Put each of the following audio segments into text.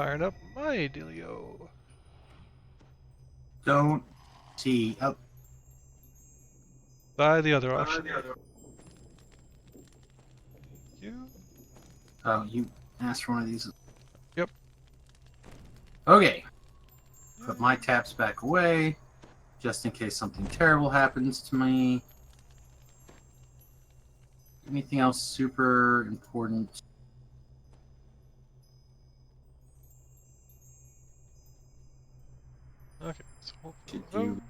Firing up my dealio. Don't see up. Buy the other option. You? Oh, you asked for one of these. Yep. Okay. Put my taps back away, just in case something terrible happens to me. Anything else super important? Okay, so hold for Should the do. vote.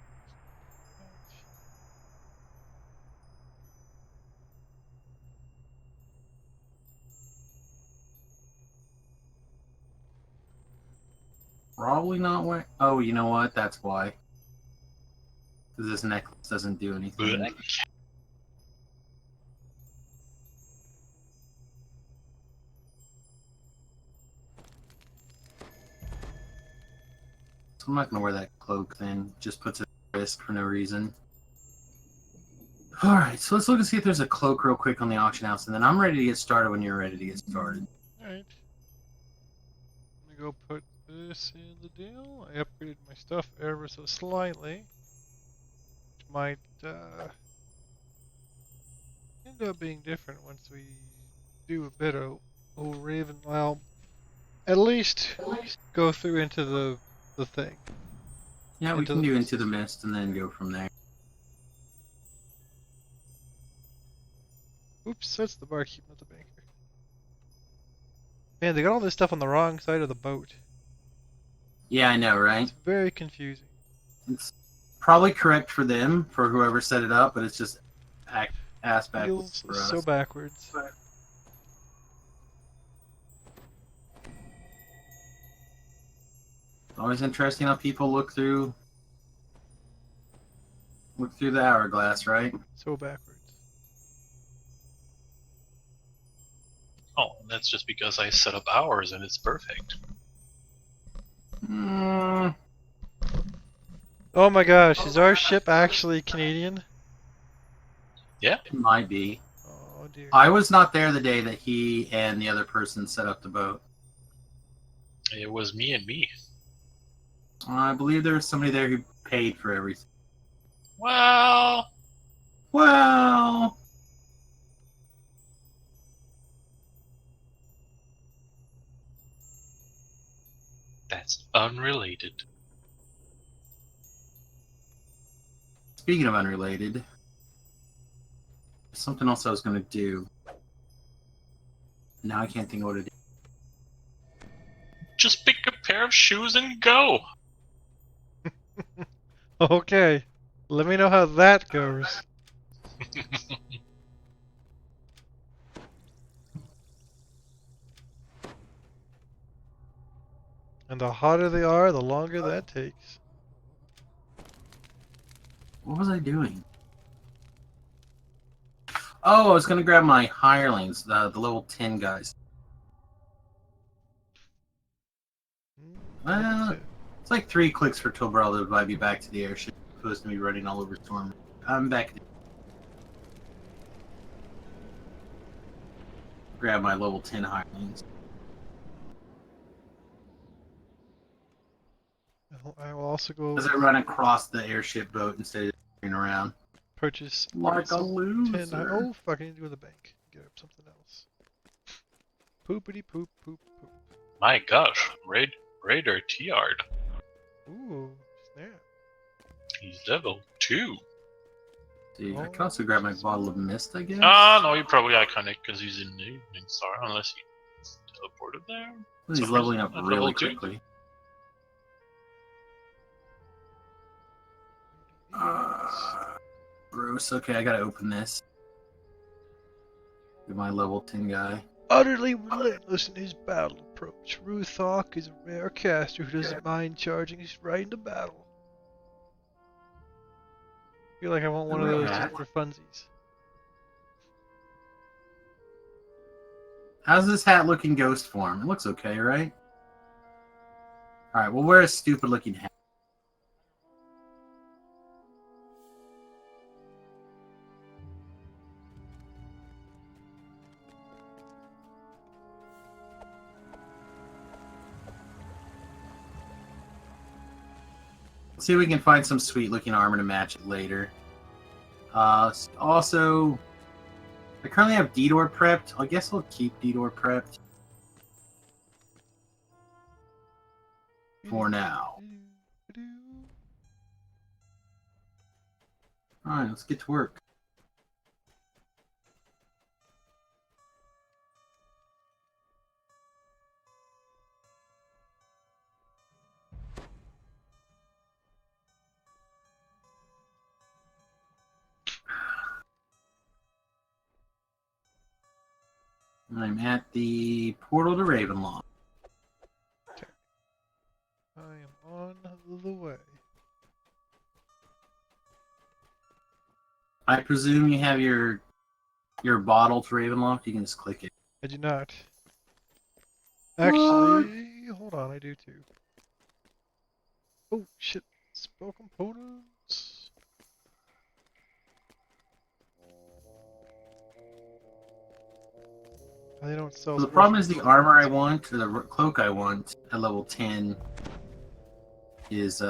Probably not where. Oh, you know what? That's why. Because this necklace doesn't do anything. So I'm not going to wear that cloak then. Just puts it at risk for no reason. Alright, so let's look and see if there's a cloak real quick on the auction house, and then I'm ready to get started when you're ready to get started. Alright. Let me go put this in the deal. I upgraded my stuff ever so slightly. Which might end up being different once we do a bit of old Raven. Well, at least go through into the thing. Yeah, we can do Into the Mist and then go from there. Oops, that's the barkeep, not the banker. Man, they got all this stuff on the wrong side of the boat. Yeah, I know, right? It's very confusing. It's probably correct for them, for whoever set it up, but it's just ass backwards Feels for so us. backwards. Always interesting how people look through the hourglass, right? So backwards. Oh, that's just because I set up ours and it's perfect. Mm, Oh my gosh, is our ship actually Canadian? Yeah. it might be. Oh dear. I was not there the day that he and the other person set up the boat. It was me and me. I believe there was somebody there who paid for everything. Well, Well, that's unrelated. speaking of unrelated, there's something else I was going to do. Now I can't think of what it is. Just pick a pair of shoes and go. Okay, let me know how that goes. And the hotter they are, the longer that takes. What was I doing? Oh, I was going to grab my hirelings, the level 10 guys. Well, it's like 3 clicks for Trogbril to invite me back to the airship, opposed to me running all over Storm. I'm back. Grab my level 10 hirelings. I will also go As I run across the airship boat instead of running around. purchase Like a some loser. Oh, fuck, I need to go to the bank. Get up something else. Poopity poop poop poop. My gosh, Raider Tiard. Ooh, snap. He's level 2. See, I can also grab my bottle of mist, I guess. No, you're probably iconic because he's in the evening star, unless he teleported there. He's leveling up really quickly. Gross. Okay, I gotta open this. Get my level 10 guy. Utterly relentless in his battle approach, Ruthok is a rare caster who doesn't mind charging his right into battle. I feel like I want one of those just for funsies. How's this hat look in ghost form? It looks okay, right? Alright, we'll wear a stupid looking hat. See if we can find some sweet-looking armor to match it later. Also, I currently have D-Door prepped. I guess I'll keep D-Door prepped for now. Alright, let's get to work. I'm at the portal to Ravenloft. I am on the way. I presume you have your bottle to Ravenloft. You can just click it. I do not. Actually, hold on, I do too. Oh shit, spell components. They don't sell. So the problem is the armor I want, or the cloak I want at level 10 is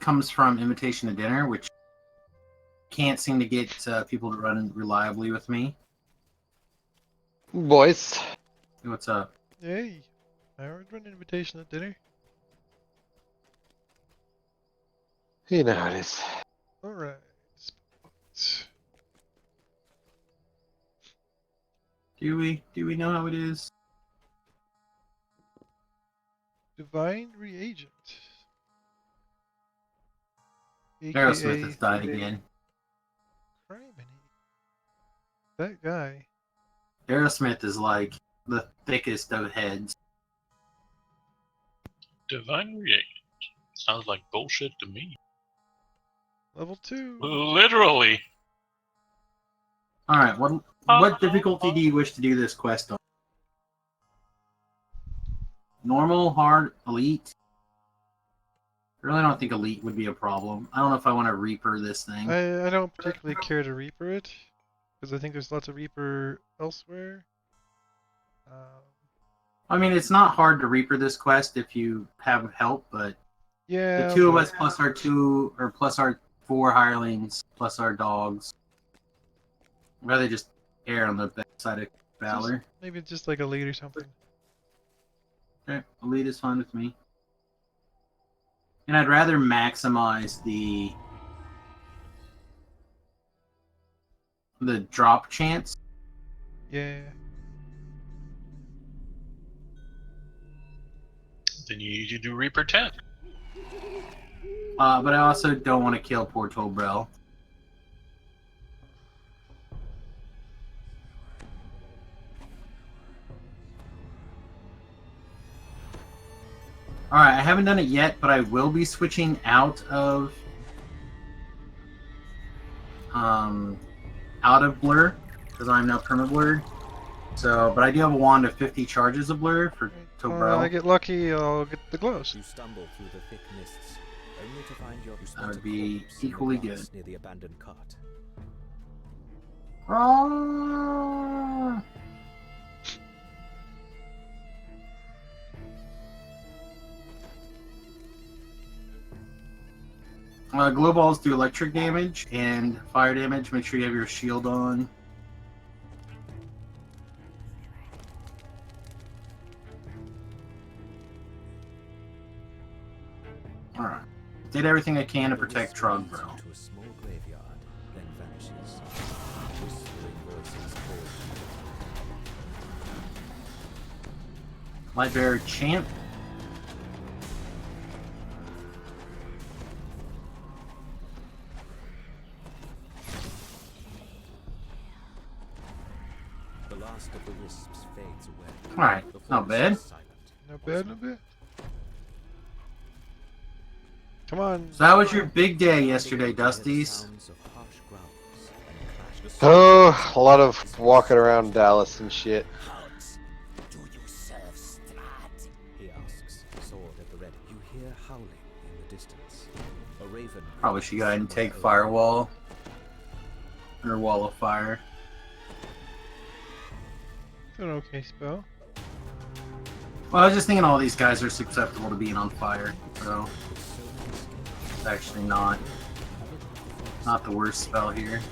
comes from Invitation to Dinner, which can't seem to get people to run reliably with me. Boys. Hey, what's up? Hey, I would run an invitation at dinner. You know how it is. Alright. Do we know how it is? Divine reagent. Aerosmith has died again. Criminy. That guy. Aerosmith is like the thickest of heads. Divine reagent. Sounds like bullshit to me. Level 2. Literally. Alright, what difficulty do you wish to do this quest on? Normal, hard, elite? I really don't think elite would be a problem. I don't know if I want to Reaper this thing. I don't particularly care to Reaper it, because I think there's lots of Reaper elsewhere. I mean, it's not hard to Reaper this quest if you have help, but Yeah. the two of us plus our two, or plus our 4 hirelings, plus our dogs. I'd rather just err on the bad side of valor. Maybe just like a lead or something. Okay, elite is fine with me. And I'd rather maximize the drop chance. Yeah. Then you need to do Reaper 10. But I also don't want to kill poor Trogbril. Alright, I haven't done it yet, but I will be switching out of blur, because I'm now perma-blurred. So, but I do have a wand of 50 charges of blur for Trogbril. I get lucky, I'll get the glows. You stumble through the thick mists, only to find your That would be equally good. near the abandoned cart. Ah. Glow balls do electric damage and fire damage. Make sure you have your shield on. Alright. Did everything I can to protect Trogbril. To a small graveyard, then vanishes. Whispering voices call. Lightbearer Champ. The last of the wisps fades away. Alright, not bad. Not bad, not bad. Come on. So that was your big day yesterday, Dusties. Oh, a lot of walking around Dallas and shit. Do you serve Strahd? He asks, sword at the ready. You hear howling in the distance. A raven. Probably should go ahead and take Firewall. Or Wall of Fire. An okay spell. Well, I was just thinking all these guys are susceptible to being on fire, so it's actually not the worst spell here.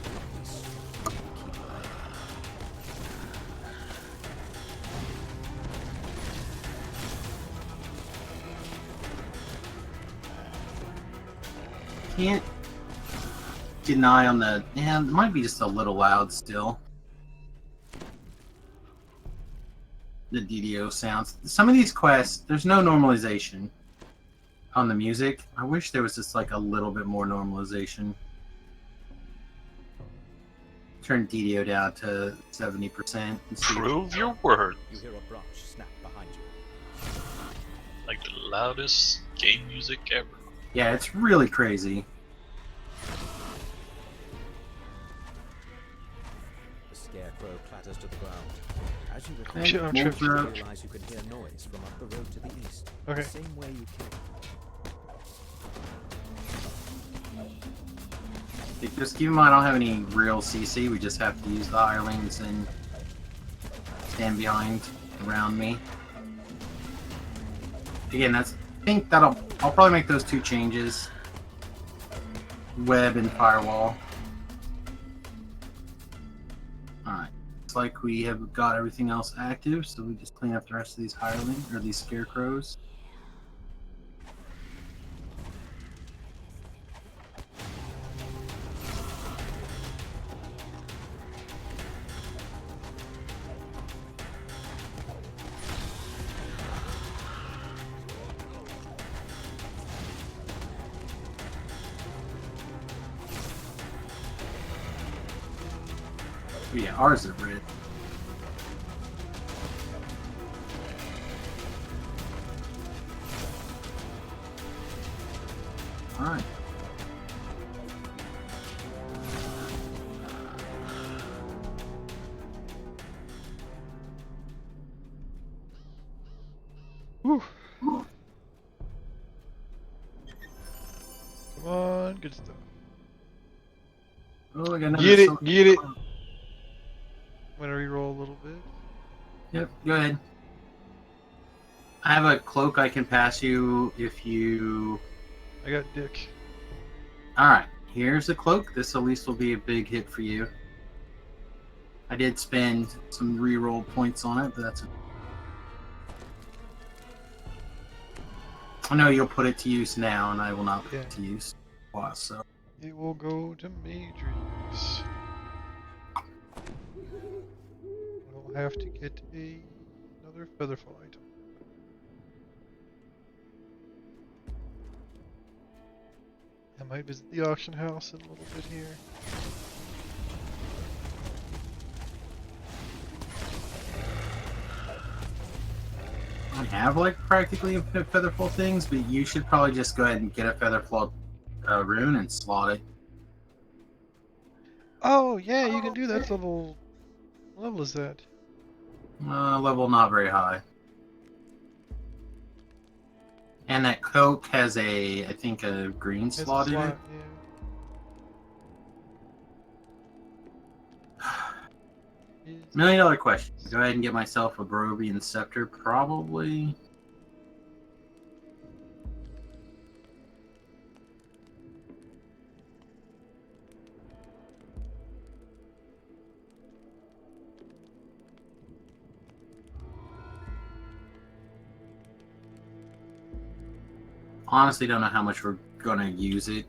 Can't deny on the... Yeah, it might be just a little loud still. The DDO sounds. Some of these quests, there's no normalization on the music. I wish there was just like a little bit more normalization. Turn DDO down to 70%. And see. Prove your word. You hear a branch snap behind you. Like the loudest game music ever. Yeah, it's really crazy. The scarecrow clatters to the ground. As you Oh, shit, I'm tripped. you realize you can hear noise from up the road to the east. Okay. The same way you came. Just keep in mind, I don't have any real CC. We just have to use the hirelings and stand behind around me. Again, I think I'll probably make those two changes. Web and firewall. Alright. Looks like we have got everything else active, so we just clean up the rest of these hirelings, or these scarecrows. Yeah, ours are red. Alright. Whew. Come on, good stuff. Oh, I got another Get it, silver- get it. I'm gonna reroll a little bit. Yep, go ahead. I have a cloak I can pass you if you... I got Dick. Alright, here's a cloak. This at least will be a big hit for you. I did spend some reroll points on it, but that's... I know you'll put it to use now, and I will not put it to use. Wow, so... It will go to Madries. We'll have to get another featherfall item. I might visit the auction house in a little bit here. I have like practically a featherfall things, but you should probably just go ahead and get a featherfall rune and slot it. Oh yeah, you can do that. What level is that? Level not very high. And that coat has I think a green It's a slot in it. slot, yeah. Is- $1 million question. Go ahead and get myself a Barovian scepter, probably. Honestly, don't know how much we're gonna use it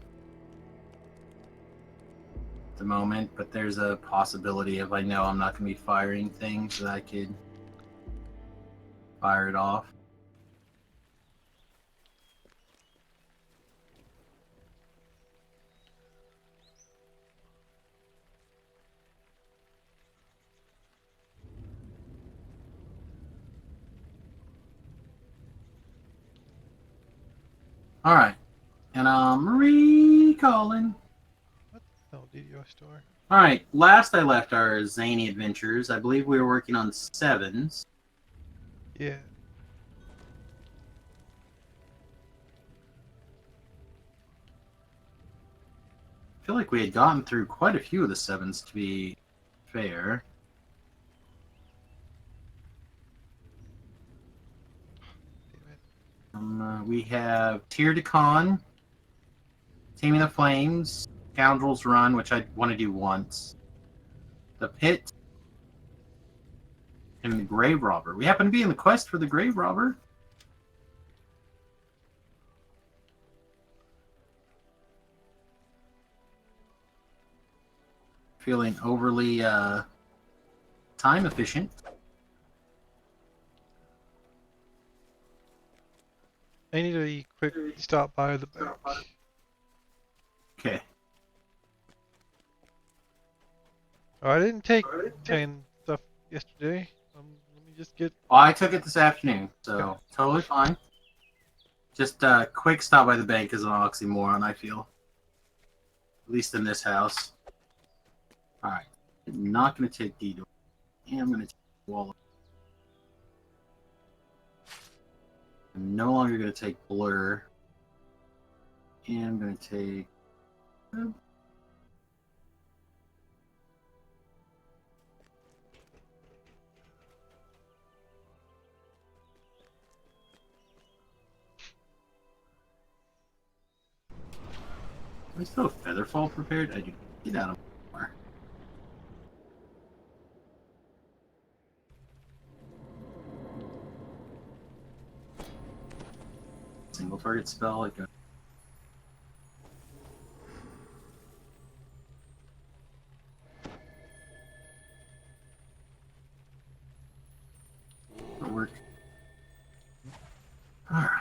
at the moment, but there's a possibility if I know I'm not gonna be firing things that I could fire it off. Alright. And I'm recalling. What the hell, DDO store? Alright, last I left our zany adventures, I believe we were working on 7s. Yeah. I feel like we had gotten through quite a few of the 7s, to be fair. We have Tear to Con, Taming the Flames, Scoundrel's Run, which I want to do once, The Pit, and the Grave Robber. We happen to be in the quest for the Grave Robber. Feeling overly time efficient. I need to quick stop by the bank. Okay. Oh, I didn't take 10 stuff yesterday. Let me just get. Well, I took it this afternoon, so Okay. totally fine. Just quick stop by the bank is an oxymoron, I feel. At least in this house. Alright. I'm not going to take D-Door. And I'm going to take Wall. I'm no longer going to take Blur. And I'm going to take... I still have Featherfall prepared? I do. Get out of my car. Single target spell, like a... work. Alright.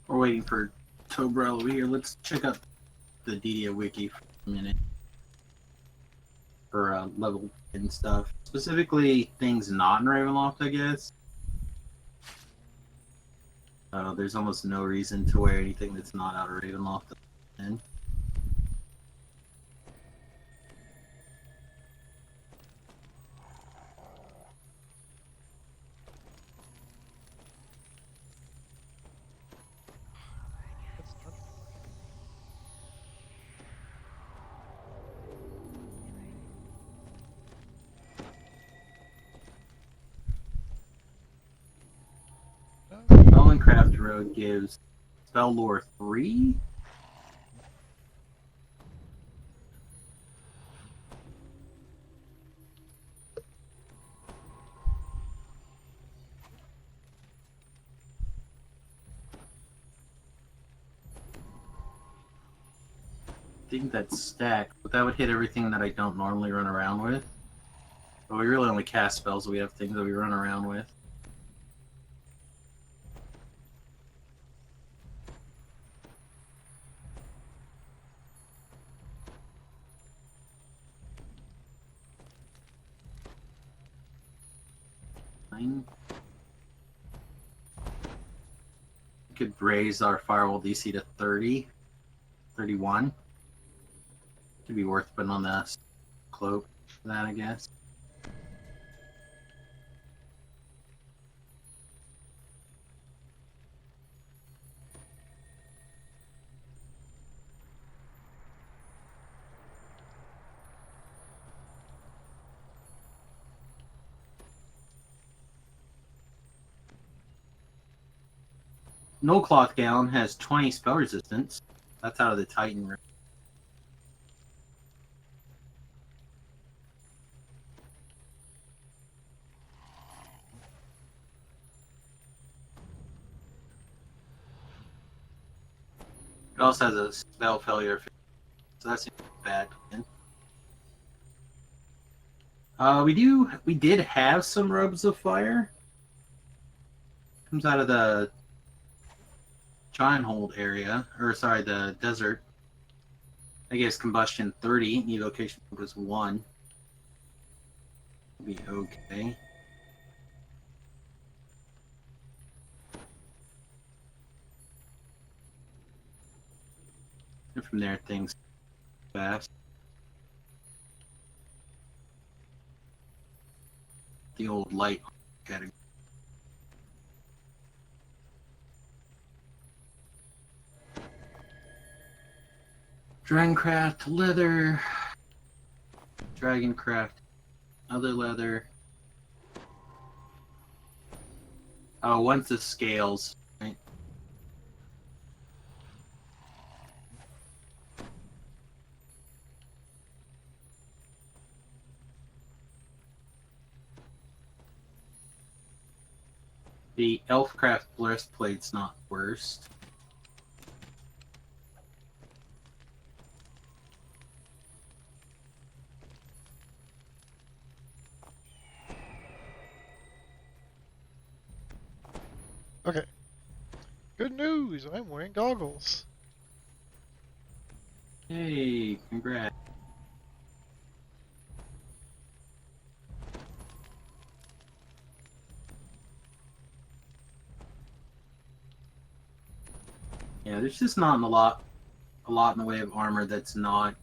We're waiting for Trogbril over here. Let's check out the DDA wiki for a minute. For level and stuff. Specifically, things not in Ravenloft, I guess. There's almost no reason to wear anything that's not out of Ravenloft. Then. That's not. No. Spellencraft Road gives Spell Lore 3. I think that's stacked, but that would hit everything that I don't normally run around with. But we really only cast spells, so we have things that we run around with. Fine. We could raise our firewall DC to 30, 31. Could be worth putting on the cloak for that, I guess. No Cloth Gown has 20 spell resistance. That's out of the Titan room. It also has a spell failure, so that's bad. We did have some robes of fire. Comes out of the Gianthold area, or sorry, the desert. I guess combustion 30, evocation was 1. Be okay. from there, things fast. The old light category. Dragoncraft leather. Dragoncraft other leather. Oh, once the scales, right? The Elfcraft breastplate's not worst. Okay. Good news. I'm wearing goggles. Hey, congrats. Yeah, there's just not a lot in the way of armor that's not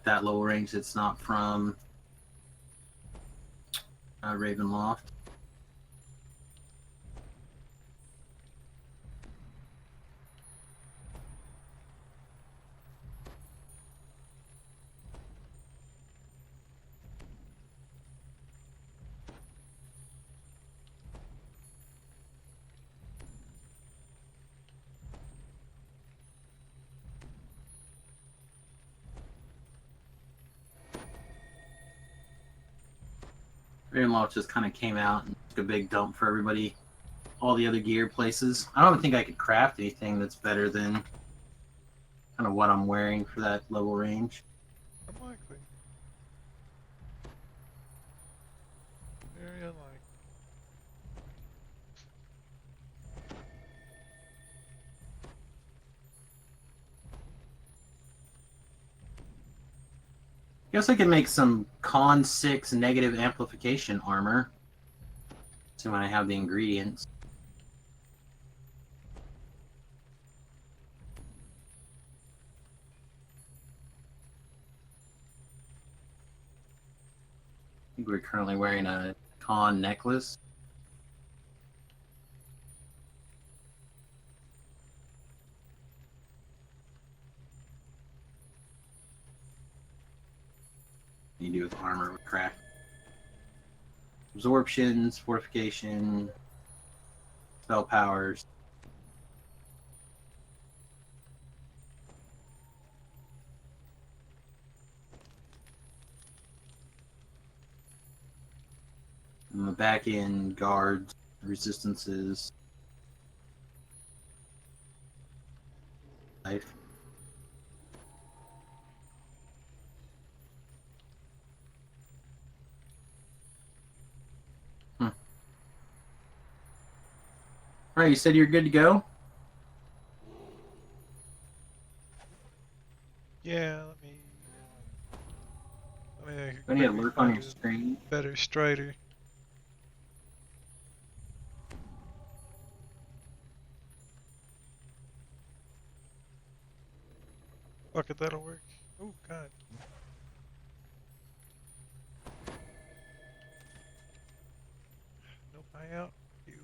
that low range. That's not from Ravenloft. Ravenloft just kind of came out and took a big dump for everybody. All the other gear places. I don't think I could craft anything that's better than kind of what I'm wearing for that level range. Unlikely. Very unlikely. Guess I could make some con 6 negative amplification armor. So when I have the ingredients. I think we're currently wearing a con necklace. You do with armor with craft. Absorptions, fortification, spell powers. And the back end guards, resistances, life. Alright, you said you're good to go? Yeah, let me I need to quickly lurk on find your a screen. better strider. Fuck it, that'll work. Oh god. Nope, I out you.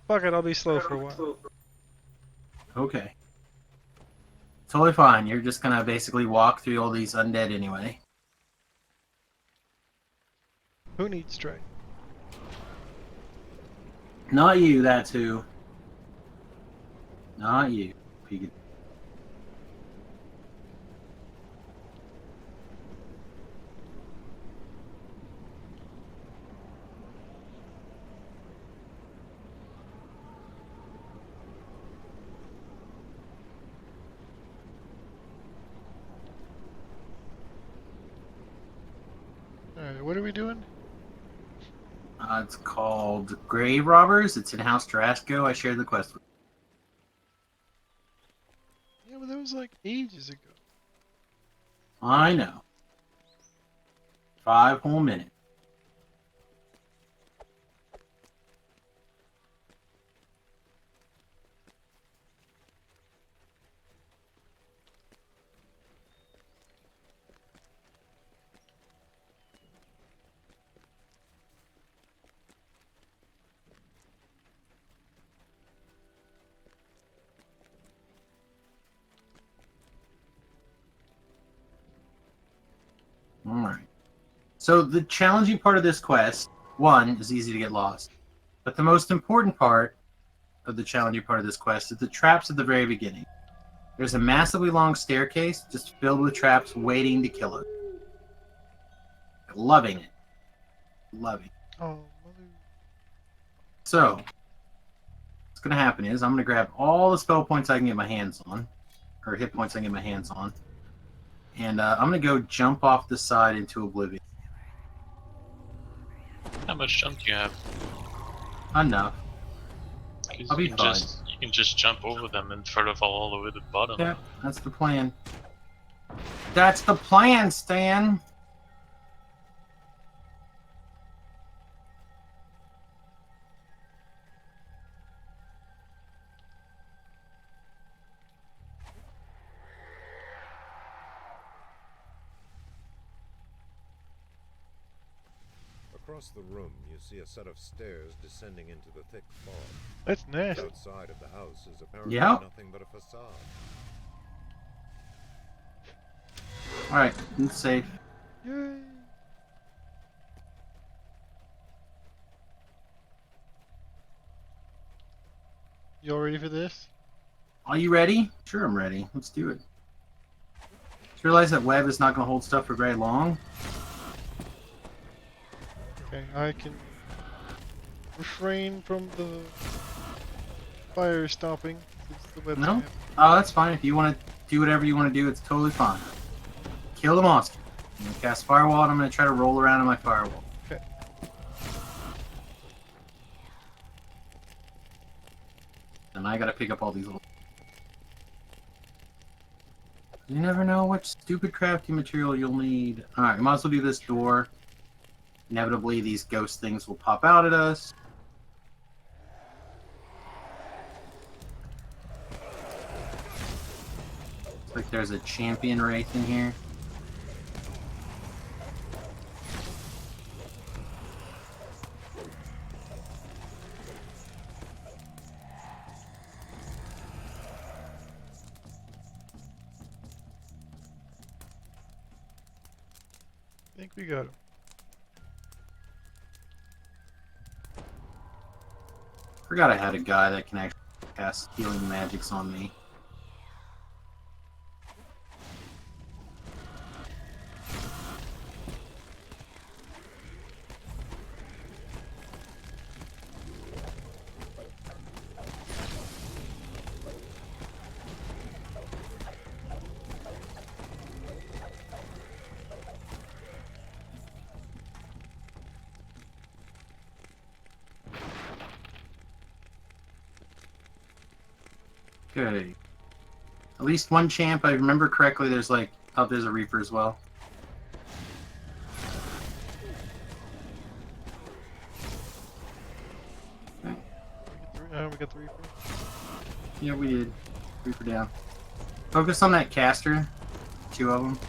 Fuck it, I'll be slow for a while. Okay. Totally fine. You're just gonna basically walk through all these undead anyway. Who needs strike? Not you, that's who. Not you. If you could... Alright, what are we doing? It's called Grave Robbers. It's in House Tarasco. I shared the quest with Yeah, but that was like ages ago. I know. 5 whole minutes. Alright. So the challenging part of this quest, one, is easy to get lost. But the most important part of the challenging part of this quest is the traps at the very beginning. There's a massively long staircase just filled with traps waiting to kill us. Loving it. Loving it. Oh, mother. So, what's going to happen is I'm going to grab all the spell points I can get my hands on, or hit points I can get my hands on, and I'm going to go jump off the side into oblivion. How much jump do you have? Enough. 'Cause I'll be fine. You can just jump over them and try to fall all the way to the bottom. Yeah, that's the plan. That's the plan, Stan! Across the room, you see a set of stairs descending into the thick fog. That's nasty. Outside of the house is apparently Yeah. nothing but a facade. Alright, it's safe. Yay. You all ready for this? Are you ready? Sure, I'm ready. Let's do it. Just realize that web is not going to hold stuff for very long. Okay, I can refrain from the fire stomping. Since the web's No? gonna- Oh, that's fine. If you want to do whatever you want to do, it's totally fine. Kill the monster. I'm going to cast Firewall, and I'm going to try to roll around in my Firewall. Okay. And I got to pick up all these little... You never know what stupid crafting material you'll need. Alright, we might as well do this door. Inevitably, these ghost things will pop out at us. Looks like there's a champion wraith in here. I think we got him. Forgot I had a guy that can actually cast healing magics on me. Okay. At least one champ. I remember correctly, there's like... Oh, there's a Reaper as well. Okay. We got the Reaper. Yeah, we did. Reaper down. Focus on that caster. 2 of them.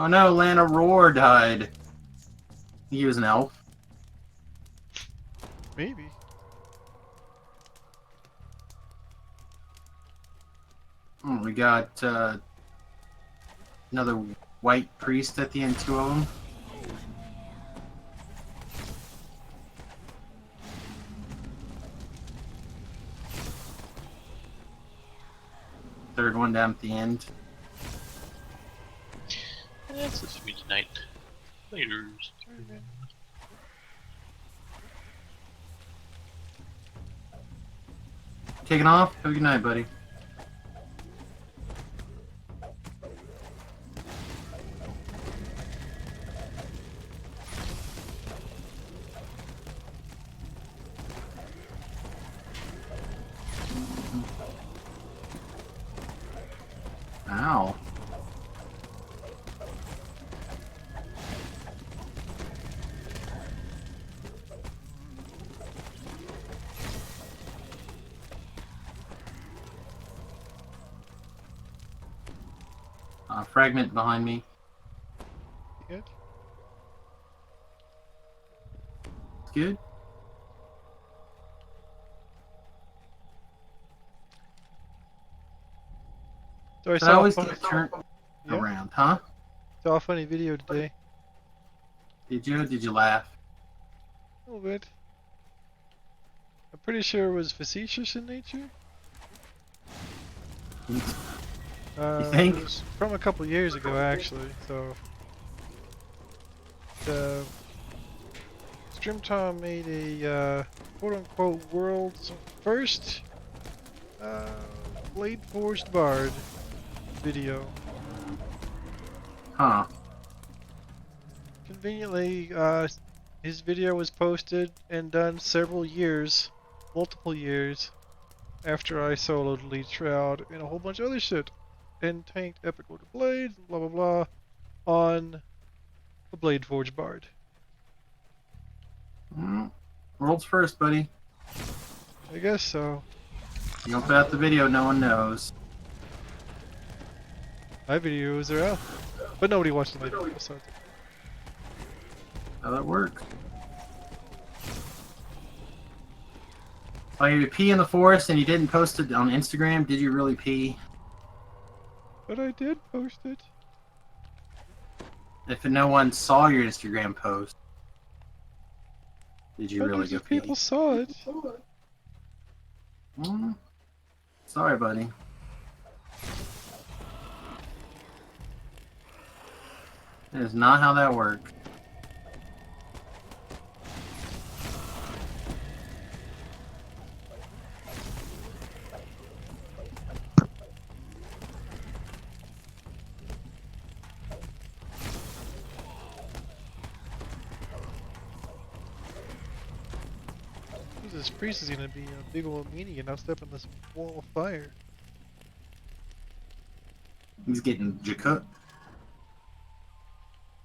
Oh no, Lana Roar died. He was an elf. Maybe. Oh, we got another white priest at the end, 2 of them. Third one down at the end. It's a sweet night. Later. Taking off? Have a good night, buddy. Ow. Fragment behind me. Good. It's good. So I So I saw always a get turned yeah, around, huh? saw a funny video today. Did you? Did you laugh? A little bit. I'm pretty sure it was facetious in nature. You think? It was from a couple years ago, actually. So, the Stream Tom made a quote-unquote world's first blade forged bard video. Huh. Conveniently, his video was posted and done several years, multiple years, after I soloed Lead Shroud and a whole bunch of other shit, and tanked Epic Order Blades and blah blah blah on the Blade Forge Bard. World's first, buddy. I guess so. You don't put out the video, no one knows. My videos are out, but nobody watched the video, so How that work? Oh, you pee in the forest and you didn't post it on Instagram? Did you really pee? but I did post it. If no one saw your Instagram post, did you really Hundreds go of pee? people saw it. Sorry, buddy. That is not how that works. This priest is gonna be a big old meanie and I'll step in this wall of fire. He's getting jakut.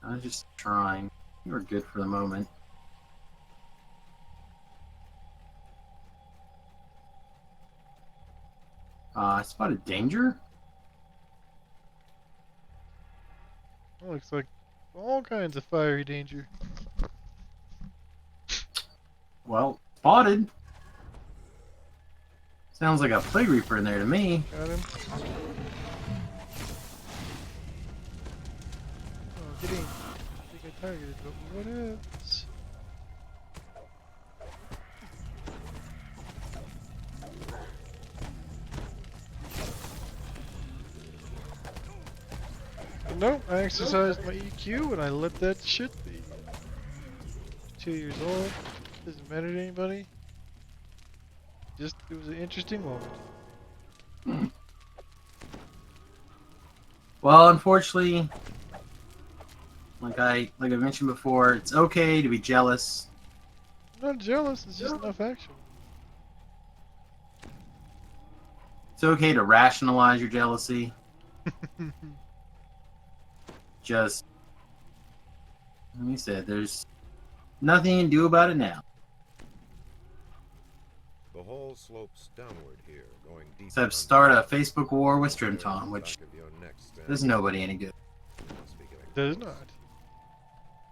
I was just trying. You were good for the moment. I spotted danger. It looks like all kinds of fiery danger. Well, spotted. Sounds like a Plague Reaper in there to me. Got him. Oh, get in. I think I targeted, but what else? But no, I exercised my EQ and I let that shit be. 2 years old. Doesn't matter to anybody. Just, it was an interesting moment. Well, unfortunately, like I mentioned before, it's okay to be jealous. I'm not jealous, it's just enough action. It's okay to rationalize your jealousy. Just, like you said, there's nothing you can do about it now. The hall slopes downward here, going deep. Except start a Facebook war with Strimtom, which does nobody any good. Does not.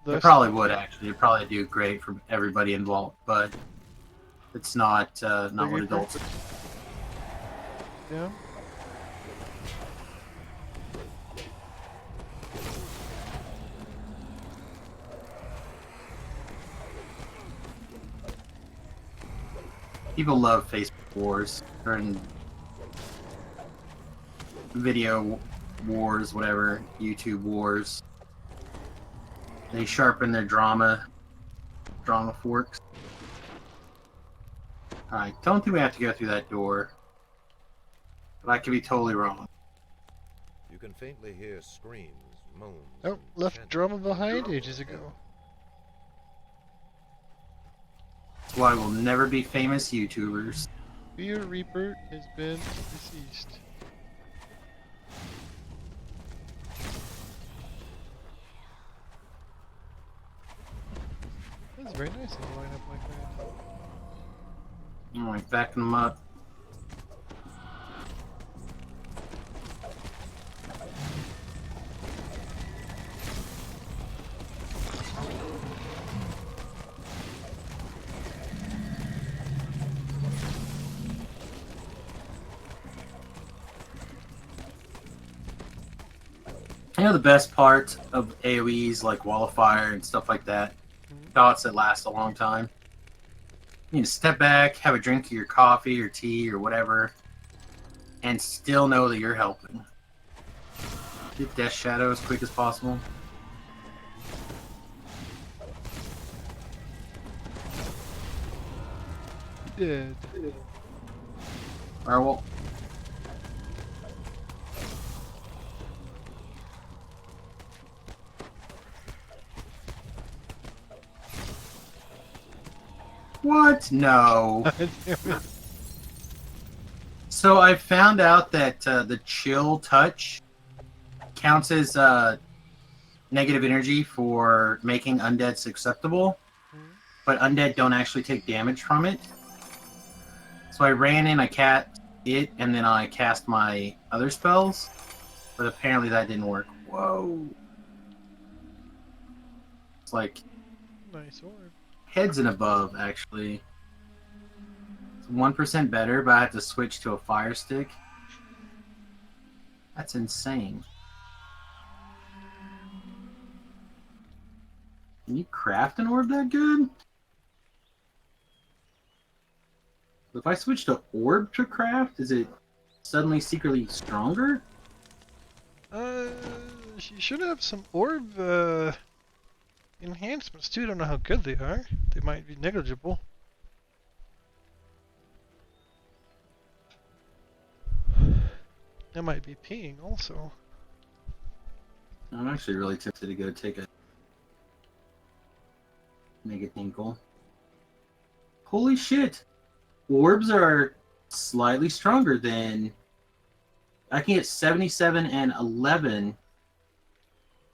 It probably would actually. It'd probably do great for everybody involved, but it's not not what adults. Yeah. People love Facebook wars or in video wars, whatever, YouTube wars. They sharpen their drama forks. Alright, don't think we have to go through that door. But I could be totally wrong. You can faintly hear screams, moans. Oh, and left chanting. drama behind ages ago. That's why we'll never be famous YouTubers. Fear Reaper has been deceased. That's very nice in a lineup like that. Alright, backing them up. You know the best part of AoEs like Wall of Fire and stuff like that? Dots that last a long time. You need to step back, have a drink of your coffee or tea or whatever, and still know that you're helping. Get Death Shadow as quick as possible. Dead. Alright, well. What? No. So I found out that the chill touch counts as negative energy for making undead susceptible, but undead don't actually take damage from it. So I ran in, I cast it, and then I cast my other spells, but apparently that didn't work. Whoa. It's like Nice orb. heads and above, actually. It's 1% better, but I have to switch to a fire stick. That's insane. Can you craft an orb that good? If I switch to orb to craft, is it suddenly secretly stronger? You should have some orb enhancements too. I don't know how good they are. They might be negligible. That might be peeing also. I'm actually really tempted to go take a make it tinkle. Holy shit! Orbs are slightly stronger than I can get 77 and 11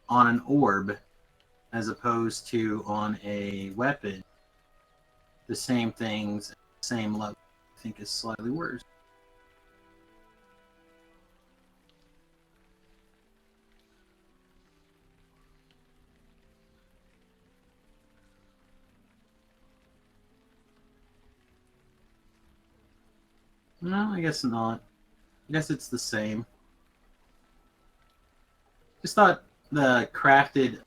on an orb as opposed to on a weapon. The same things, same level. I think is slightly worse. No, I guess not. I guess it's the same. Just thought the crafted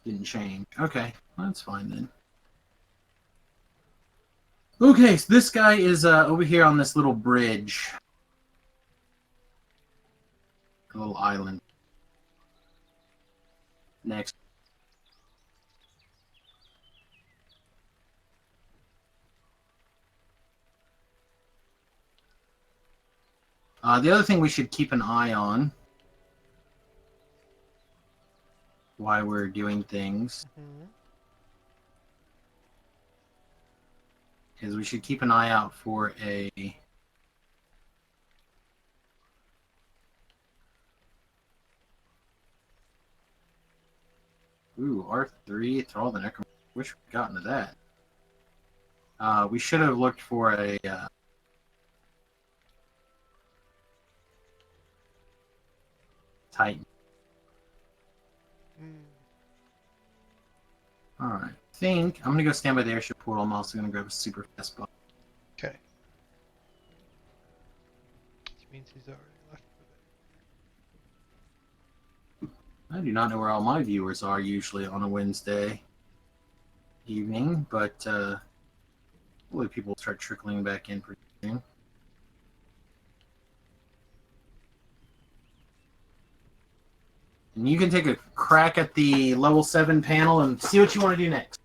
didn't change. Okay, well, that's fine then. Okay, so this guy is over here on this little bridge. A little island. Next. The other thing we should keep an eye on while we're doing things is we should keep an eye out for a R3 Thrall the Necromancer. Wish we'd gotten to that. We should have looked for a Titan. Alright. I think I'm gonna go stand by the airship portal. I'm also gonna grab a super fast ball. Okay. Which means he's already left for I do not know where all my viewers are usually on a Wednesday evening, but hopefully people will start trickling back in pretty soon. And you can take a crack at the level 7 panel and see what you want to do next.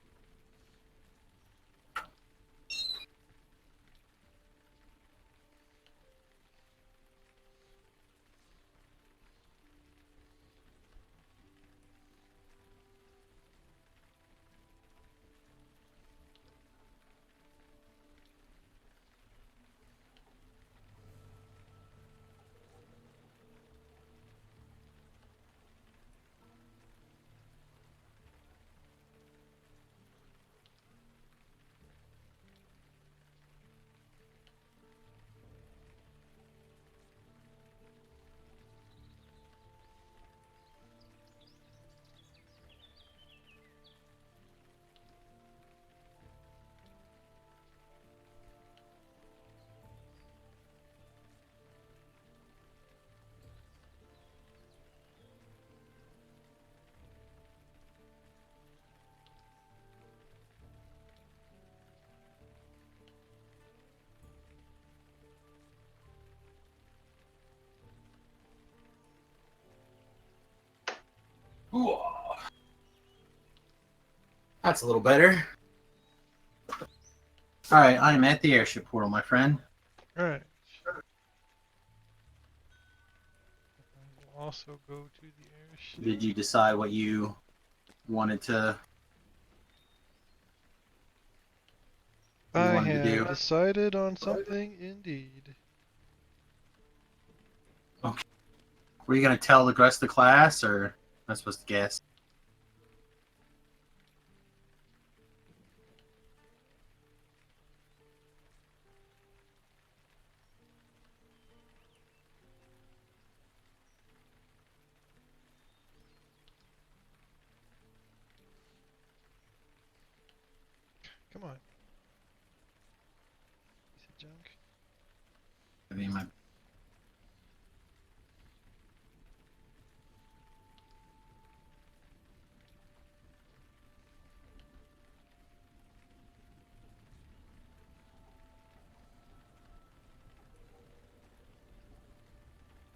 Ooh. That's a little better. Alright, I am at the airship portal, my friend. Alright. We'll also go to the airship. Did you decide what you wanted to I wanted to do? have decided on something indeed. Okay. Were you gonna tell the rest of the class, or am I supposed to guess? Come on. Piece of junk. I mean, my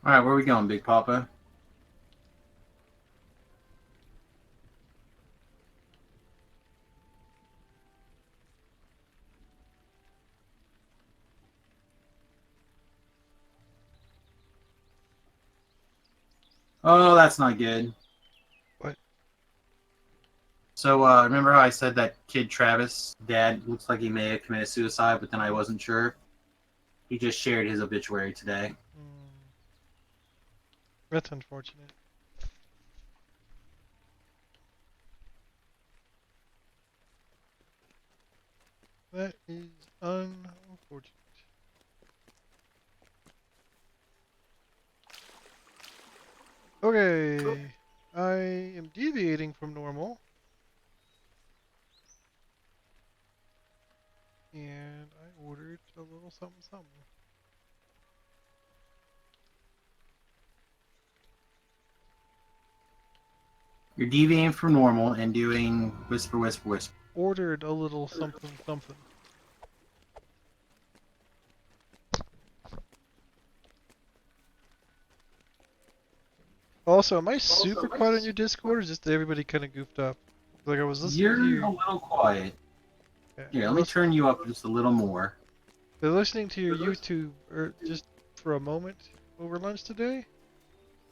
Alright, where are we going, Big Papa? Oh, that's not good. What? So, remember how I said that kid Travis' dad looks like he may have committed suicide, but then I wasn't sure? He just shared his obituary today. That's unfortunate. That is unfortunate. Okay. I am deviating from normal. And I ordered a little something something. You're deviating from normal and doing whisper, whisper, whisper. Ordered a little something something. Also, am I super quiet on your Discord, or just everybody kind of goofed up? Like I was listening You're to a you. little quiet. Yeah, Here, let me turn you up just a little more. they're listening to your YouTube, or just for a moment over lunch today,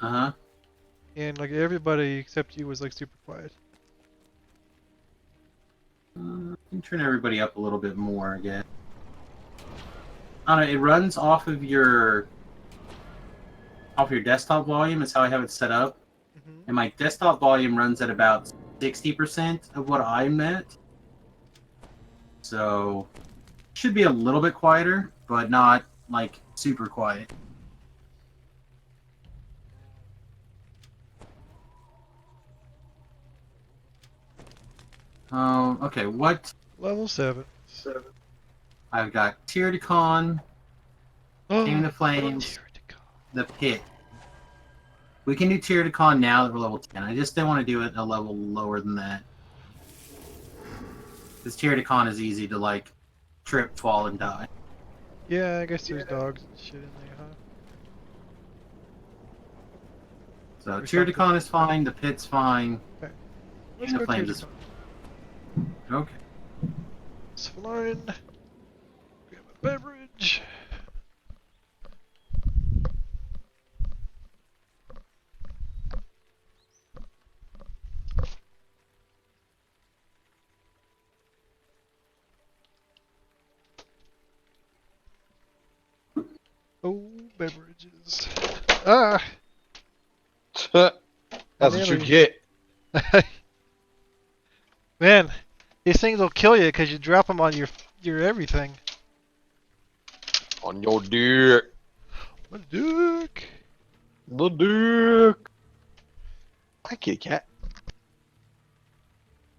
Uh-huh. and like everybody except you was like super quiet. I can turn everybody up a little bit more again. I don't know, it runs off of your desktop volume is how I have it set up. Mm-hmm. And my desktop volume runs at about 60% of what I'm at. So should be a little bit quieter, but not like super quiet. Okay, what Level 7. I've got Tear to Con, Taming the Flames, Tear to God. the Pit. We can do Tear to Con now that we're level 10. I just didn't want to do it a level lower than that. Because Tear to Con is easy to like trip, fall, and die. Yeah, I guess there's dogs and shit in there, huh? So Or Tear to something. Con is fine, the Pit's fine, Okay. and Let's the go Tear Flames to is God. okay. It's fine. Grab a beverage. Oh, beverages. Ah! That's what you get. Man, these things will kill you because you drop them on your everything. On your dick. My dick. The dick. Hi, kitty cat.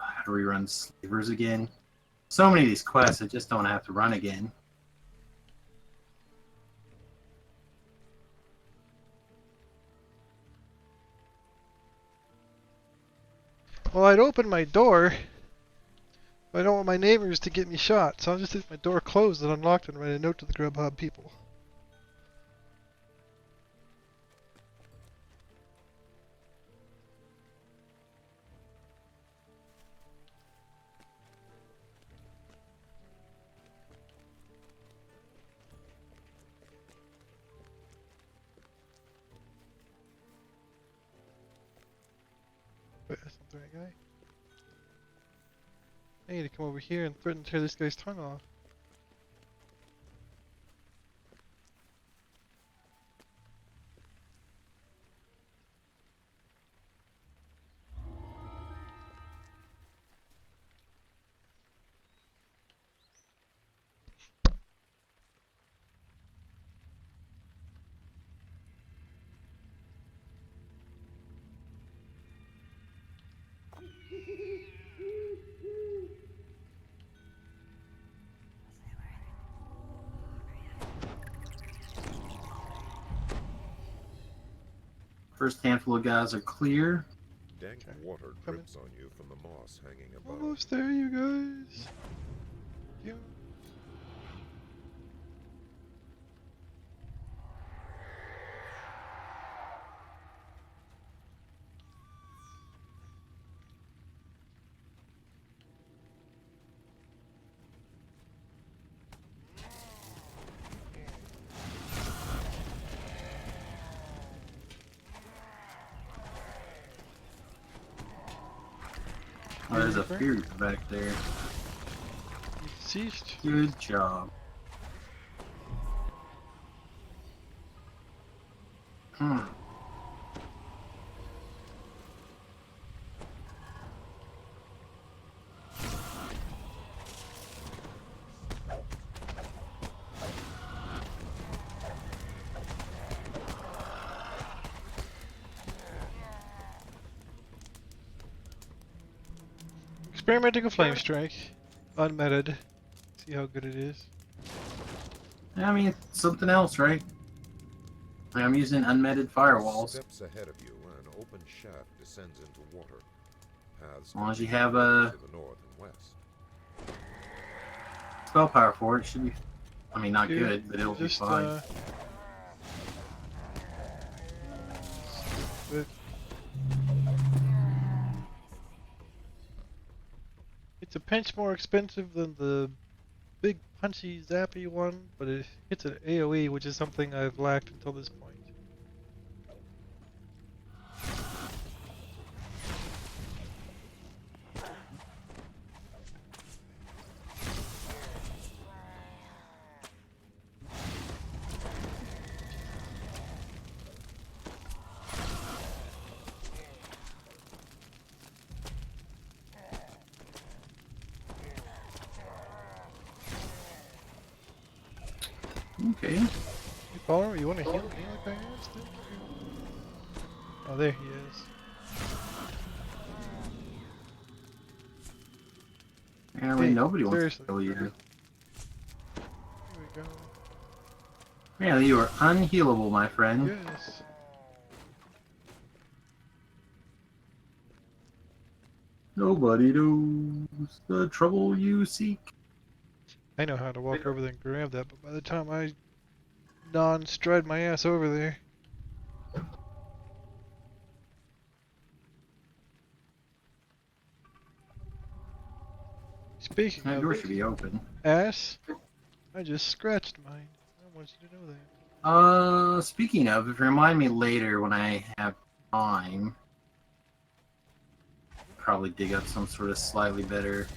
I gotta rerun Slavers again. So many of these quests, I just don't have to run again. Well, I'd open my door, but I don't want my neighbors to get me shot, so I'll just leave my door closed and unlocked and write a note to the Grubhub people. I need to come over here and threaten to tear this guy's tongue off. First handful of guys are clear. Dank Okay, water coming. drips on you from the moss hanging above. Almost there, you guys. Yeah. Oh, there's a fear back there. Ceased. Good job. Hmm. Experimenting a flame strike. Unmeted. See how good it is. I mean, it's something else, right? Like, I'm using unmeted firewalls. Steps ahead of you, an open shaft descends into water. Paths As long as you continue have a to the north and west. spell power for it, it should be. I mean, not Dude, good, but it'll be just, fine. But it's a pinch more expensive than the big punchy zappy one, but it hits an AoE, which is something I've lacked until this point. Okay. Hey, Palmer, you want to heal me like I am still? Oh, there he is. Apparently, Hey, nobody wants seriously. to kill you. Here we go. Yeah, you are unhealable, my friend. Yes. Nobody knows the trouble you seek. I know how to walk over there and grab that, but by the time I non-stride my ass over there. Speaking That of door should be open. ass, I just scratched mine. I want you to know that. Speaking of, if you remind me later when I have time, probably dig up some sort of slightly better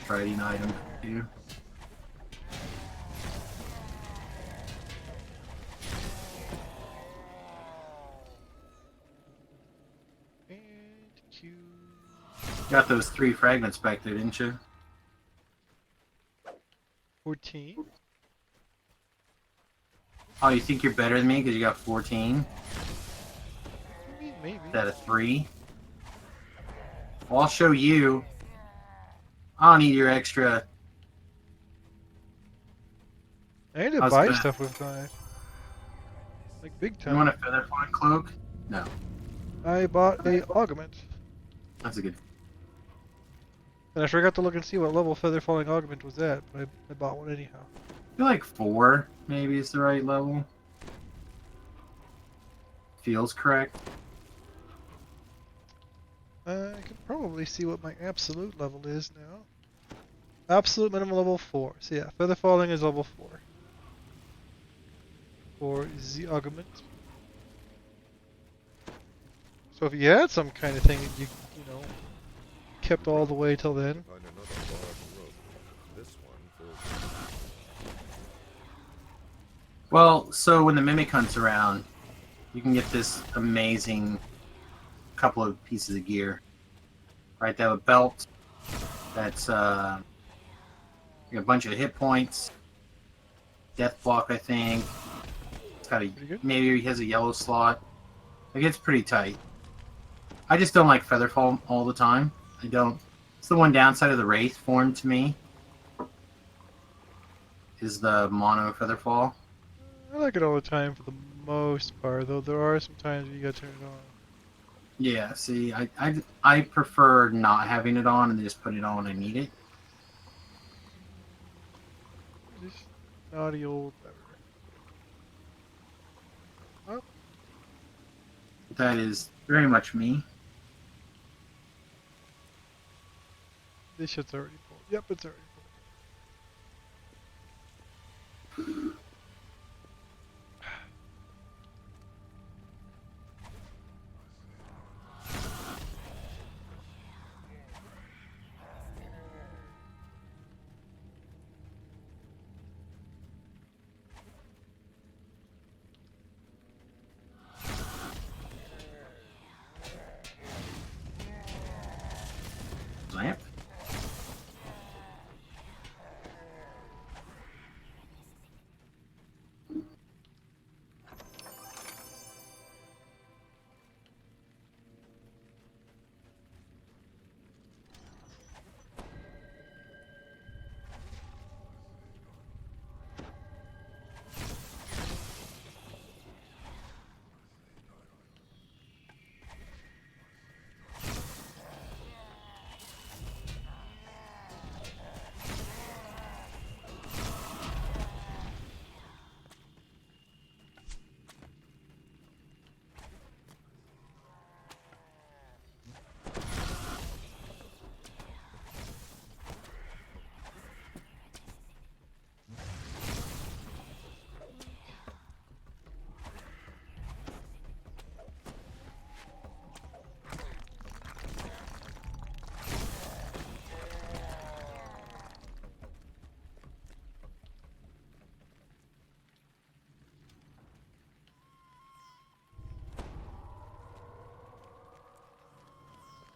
trading item for you. And Q. Got those 3 fragments back there, didn't you? 14. Oh, you think you're better than me because you got 14? I mean, maybe. Is that a 3? Well, I'll show you. I don't need your extra. I need to How's buy that? stuff with that. Like big You want a time. feather flying cloak? No. I bought a augment. That's a good. And I forgot to look and see what level feather falling augment was at, but I bought one anyhow. I feel like 4 maybe is the right level. Feels correct. I can probably see what my absolute level is now. Absolute minimum level 4. So yeah, feather falling is level 4. For the augment. So if you had some kind of thing that you know, kept all the way till then. Find another large room. This one fills. Well, so when the mimic hunt's around, you can get this amazing couple of pieces of gear. Right, they have a belt that's a bunch of hit points, death block, I think. It's got a Pretty good. maybe he has a yellow slot. Like it's pretty tight. I just don't like Featherfall all the time. I don't. It's the one downside of the Wraith form to me. Is the mono Featherfall. I like it all the time for the most part, though there are some times where you gotta turn it on. Yeah, see, I prefer not having it on and just put it on when I need it. Just naughty old ever. Oh, That is very much me. this shit's already full. Yep, it's already full. Lamp.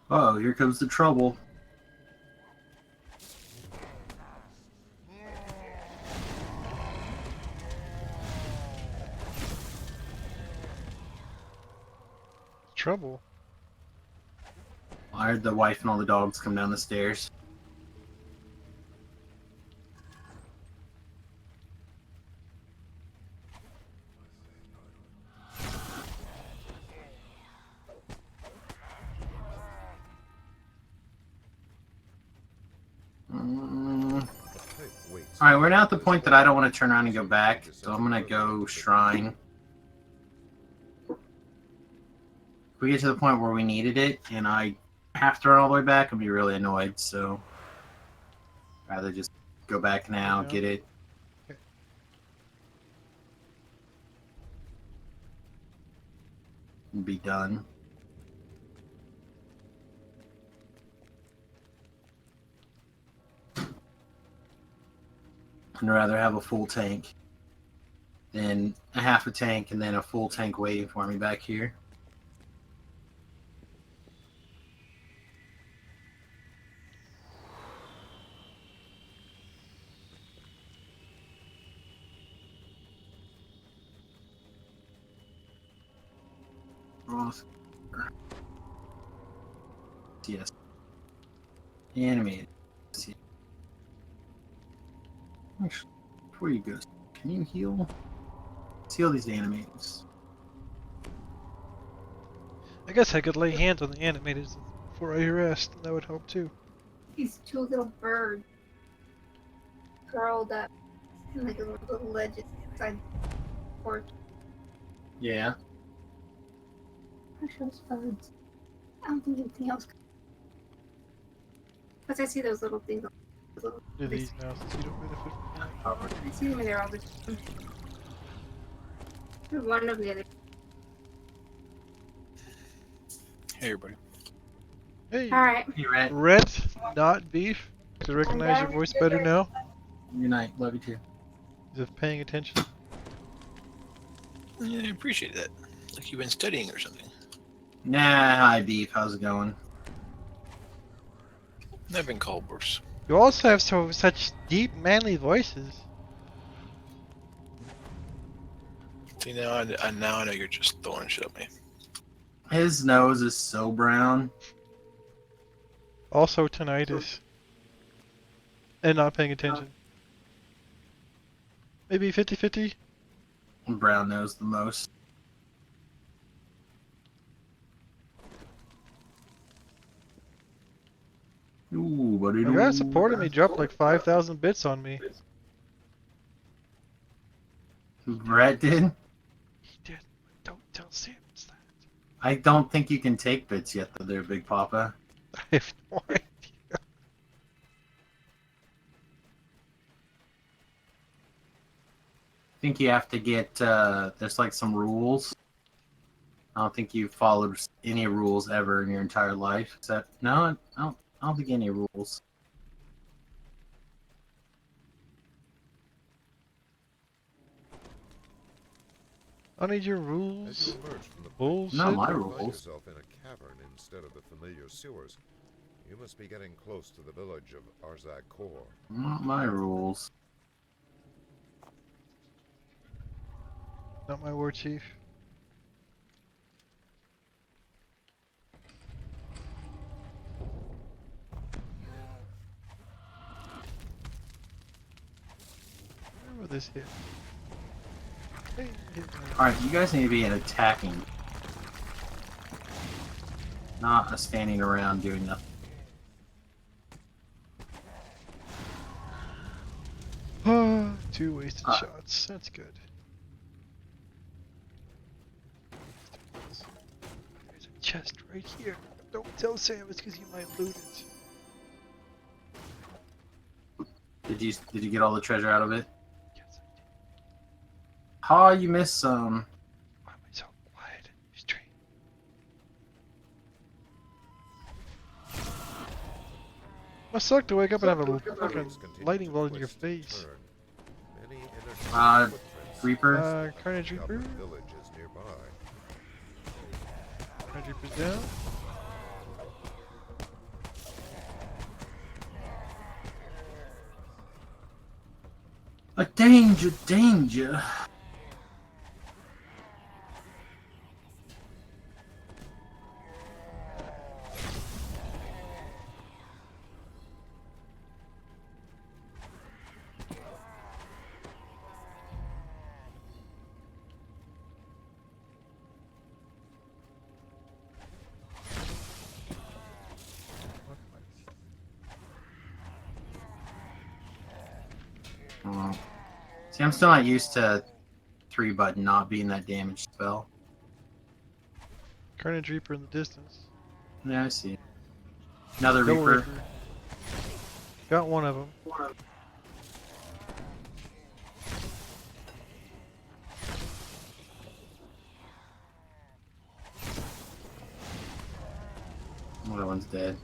Oh, here comes the trouble. Trouble. I heard the wife and all the dogs come down the stairs. Alright, we're now at the point that I don't want to turn around and go back, so I'm gonna go Shrine. If we get to the point where we needed it, and I have to run all the way back, I'll be really annoyed, so... rather just go back now, Yeah. get it. Okay. And be done. I'd rather have a full tank than a half a tank and then a full tank waiting for me back here. Ross. Yes. Animated. Actually, before you go, can you heal? Heal these animators. I guess I could lay hands on the animators before I rest, and that would help too. These two little birds curled up in like a little ledge inside the porch. Yeah. Precious birds. I don't think anything else. Because I see those little things. Little, Do these now since you don't benefit from that. I see them in there all the time. There's one of the other. Hey, everybody. Hey, Alright. Hey, Rat. Rhett, not beef. To recognize your done. voice better now. Good night. Love you too. Is it paying attention? Yeah, I appreciate that. Like you've been studying or something. Nah, hi, Beef. How's it going? I've been called worse. You also have such deep, manly voices. See, now I know you're just throwing shit at me. His nose is so brown. Also tinnitus. And not paying attention. Maybe 50-50? Brown nose the most. Ooh, buddy. My guy supported me dropped like 5,000 bits on me. Rat did? He did. Don't tell Sam it's that. I don't think you can take bits yet, though, there, Big Papa. I have no idea. I think you have to get, there's like some rules. I don't think you've followed any rules ever in your entire life. Except, no, I don't think any rules. I need your As rules. you emerge from the Bullshit. Not my you rules. find yourself in a cavern instead of the familiar sewers. You must be getting close to the village of Arzak Kor. Not my rules. Not my war chief. Where this hit? Hey, hit me. Alright, you guys need to be attacking. Not a standing around doing nothing. Two wasted Ah. shots. That's good. There's a chest right here. Don't tell Sam it's because he might loot it. Did you get all the treasure out of it? Yes, I did. Oh, you missed some. Why am I so quiet? Straight. Must suck to wake up and have a fucking lightning bolt in your face. Many inner footprints Reaper. Carnage discover Reaper. villages nearby. Carnage Reaper's down. A danger, danger. Oh. See, I'm still not used to 3-button not being that damage spell. Carnage Reaper in the distance. Yeah, I see. Another Double Reaper. Got one of them. Another one's dead.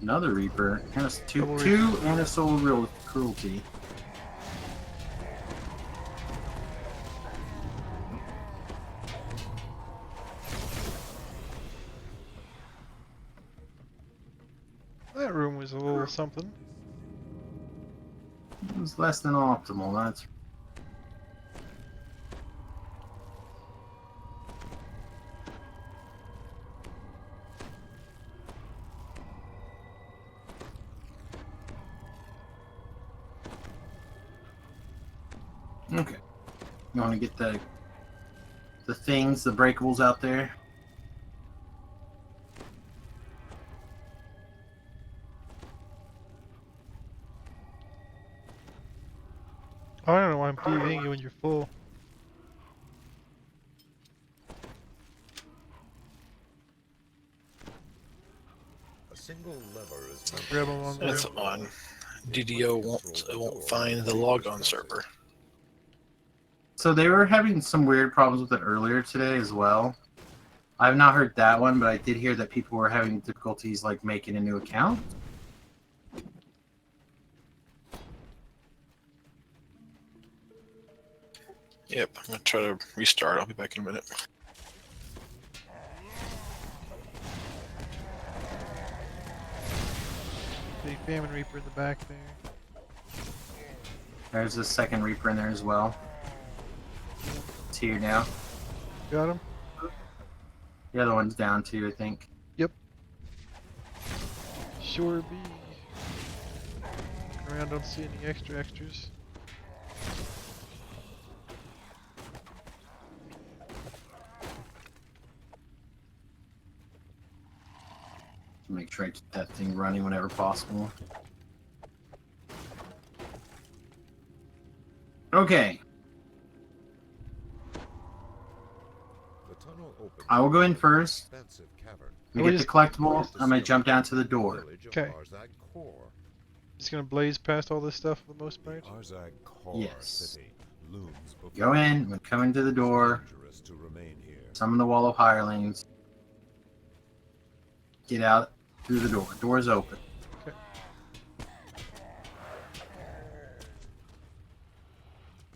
Another Reaper. And it's two and a soul real cruelty. That room was a little something. It was less than optimal, that's okay. You want to get the things, the breakables out there? I don't know why I'm PvPing you when you're full. A single lever is meant Grab to 'em on That's there. on. DDO won't find the log on server. So they were having some weird problems with it earlier today as well. I've not heard that one, but I did hear that people were having difficulties like making a new account. Yep, I'm gonna try to restart. I'll be back in a minute. The Famine Reaper in the back there. There's a second Reaper in there as well. It's here now. Got him? The other one's down too, I think. Sure be. Looking around, don't see any extras. Make sure I keep that thing running whenever possible. Okay, The tunnel opens I will go in into an first. expansive cavern. We We get the just- collectible. I'm gonna jump down to the door. Village of 'Kay. Arzak Core. Just gonna blaze past all this stuff for the most The part. Arzak Core Yes. city looms before Go in. I'm you. gonna come into the door. It's dangerous to remain here. Summon the wall of hirelings. Get out through the door. Door's open. Okay.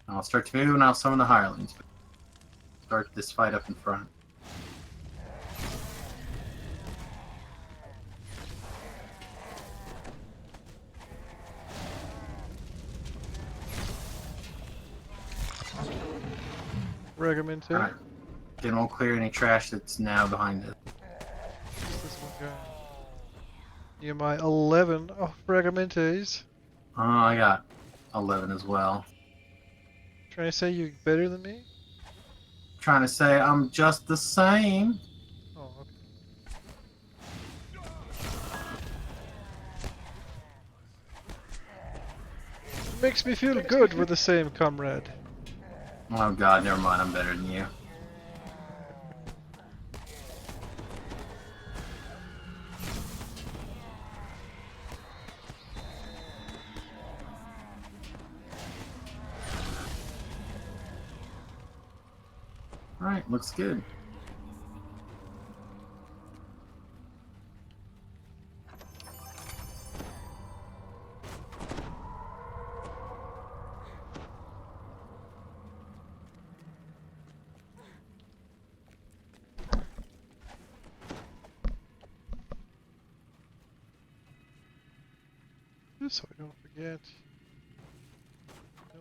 I'll start to move and I'll summon the hirelings. Start this fight up in front. Frag him into. Alright. Then we'll clear any trash that's now behind it. What's this one guy? Yeah, my 11 fragmentes. Oh, I got 11 as well. Trying to say you're better than me? Trying to say I'm just the same. Oh, okay. Makes me feel good we're the same, comrade. Oh god, never mind, I'm better than you. Alright, looks good. Just so I don't forget. No.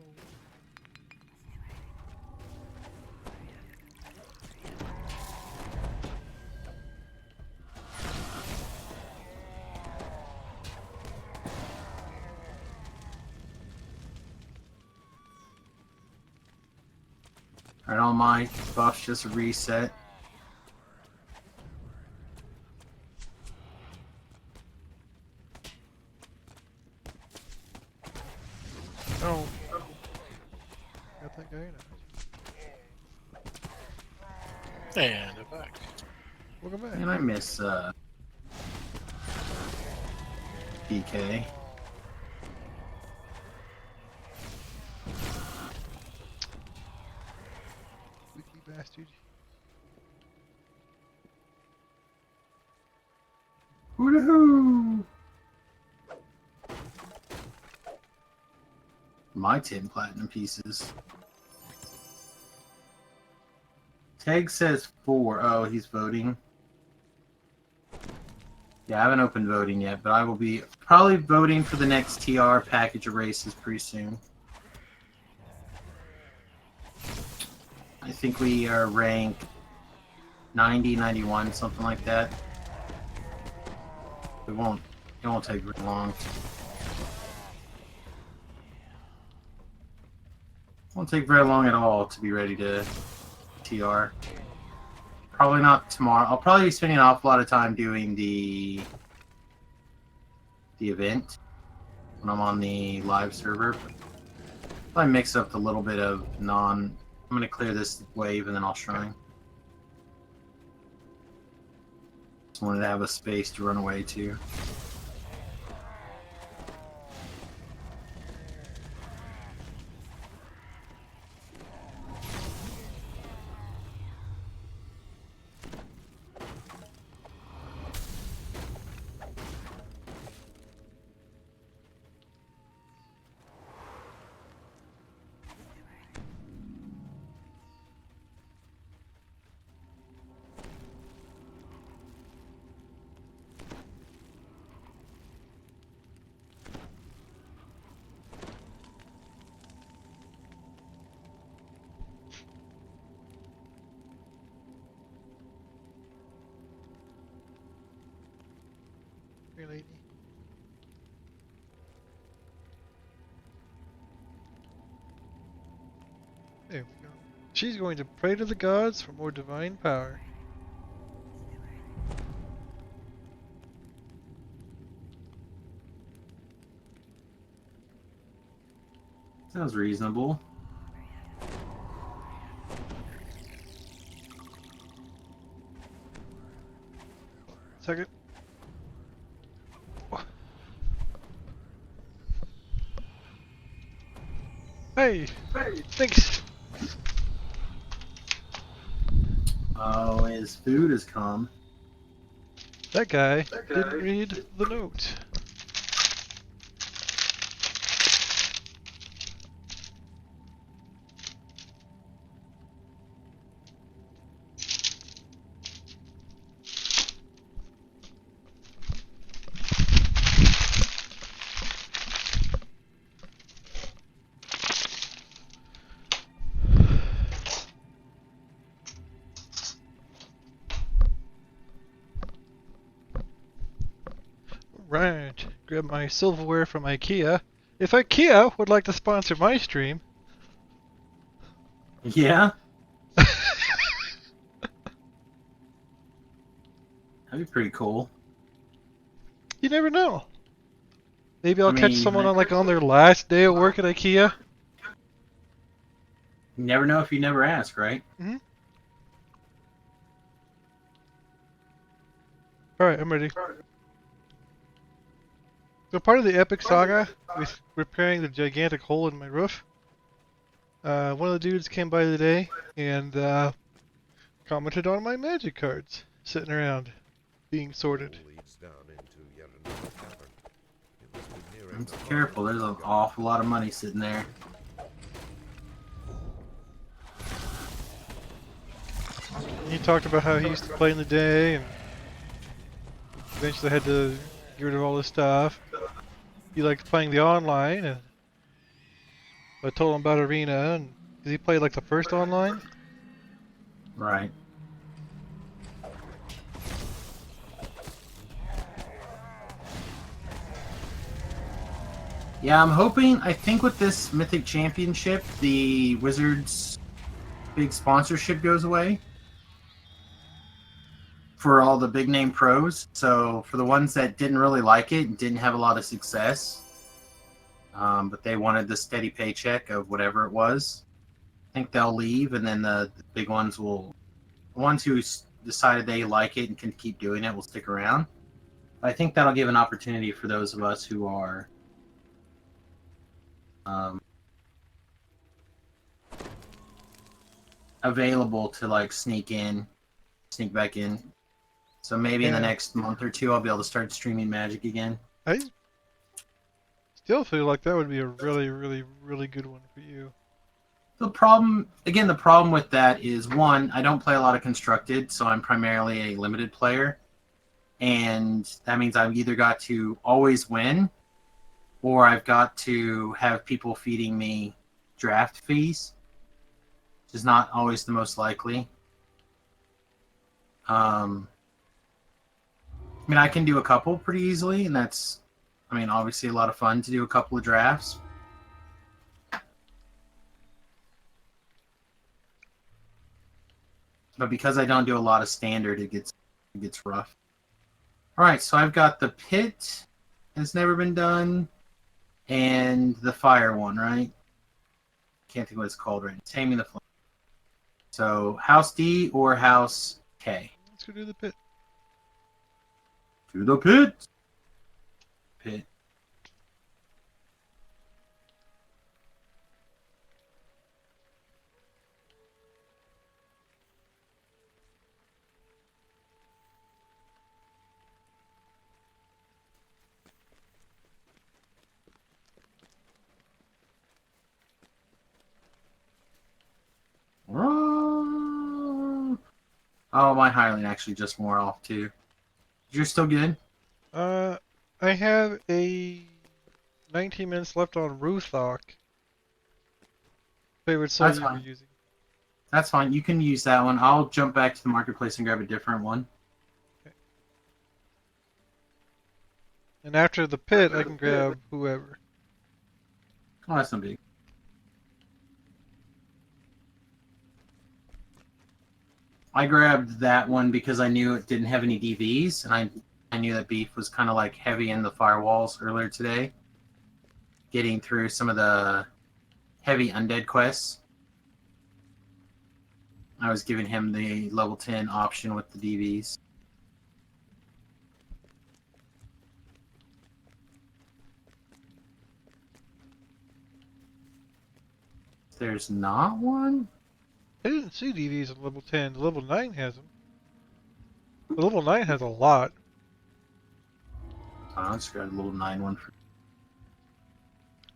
Alright, all my buffs just reset. Oh. Got that guy in it. And I'm back. Welcome back. And I miss PK. Sneaky bastard. Woohoo! My 10 platinum pieces. Tag says 4. Oh, he's voting. Yeah, I haven't opened voting yet, but I will be probably voting for the next TR package of races pretty soon. I think we are ranked 90, 91, something like that. It won't take very long. Won't take very long at all to be ready to TR. Probably not tomorrow. I'll probably be spending an awful lot of time doing the event when I'm on the live server. Probably mix up the little bit of I'm gonna clear this wave and then I'll shrine. Just wanted to have a space to run away to. Hey, lady. There we go. She's going to pray to the gods for more divine power. Sounds reasonable. Second. Hey! Thanks! Oh, his food has come. That guy didn't read the note. Right. Grab my silverware from IKEA. If IKEA would like to sponsor my stream. Yeah, that'd be pretty cool. You never know. Maybe I'll I catch mean, someone on their last day of work at IKEA. You never know if you never ask, right? Mm-hmm. Alright, I'm ready. So part of the epic saga with repairing the gigantic hole in my roof, one of the dudes came by today and commented on my magic cards sitting around being sorted. Leads down into yet another cavern. You must be nearing Just the careful, there's an awful lot of money sitting there. He talked about how he used to play in the day and eventually had to get rid of all this stuff. He liked playing the online, and I told him about Arena, and 'cause he played like the first online. Right. Yeah, I'm hoping, I think with this Mythic Championship, the Wizards' big sponsorship goes away for all the big name pros. So for the ones that didn't really like it and didn't have a lot of success, but they wanted the steady paycheck of whatever it was, I think they'll leave, and then the big ones will, the ones who decided they like it and can keep doing it will stick around. I think that'll give an opportunity for those of us who are available to like sneak back in. So maybe in the Yeah. next month or two, I'll be able to start streaming Magic again. I still feel like that would be a really, really, really good one for you. The problem with that is, one, I don't play a lot of constructed, so I'm primarily a limited player, and that means I've either got to always win, or I've got to have people feeding me draft fees, which is not always the most likely. I mean, I can do a couple pretty easily, and that's, I mean, obviously a lot of fun to do a couple of drafts. But because I don't do a lot of standard, it gets rough. All right, so I've got the pit has never been done, and the fire one, right? Can't think what it's called right now. Taming the Flame. So House D or House K? Let's go do the pit. To the pit. Pit. Oh, my Highland actually just wore off too. You're still good? I have a 19 minutes left on Ruthok. Favorite sword That's you were fine. using. That's fine. You can use that one. I'll jump back to the marketplace and grab a different one. And after the pit, I can grab whoever. Oh, that's not big. I grabbed that one because I knew it didn't have any DVs, and I knew that beef was kind of like heavy in the firewalls earlier today. Getting through some of the heavy undead quests. I was giving him the level 10 option with the DVs. There's not one? I didn't see DVs on level 10. The level 9 has them. The level 9 has a lot. Oh, let's grab a little 9 one.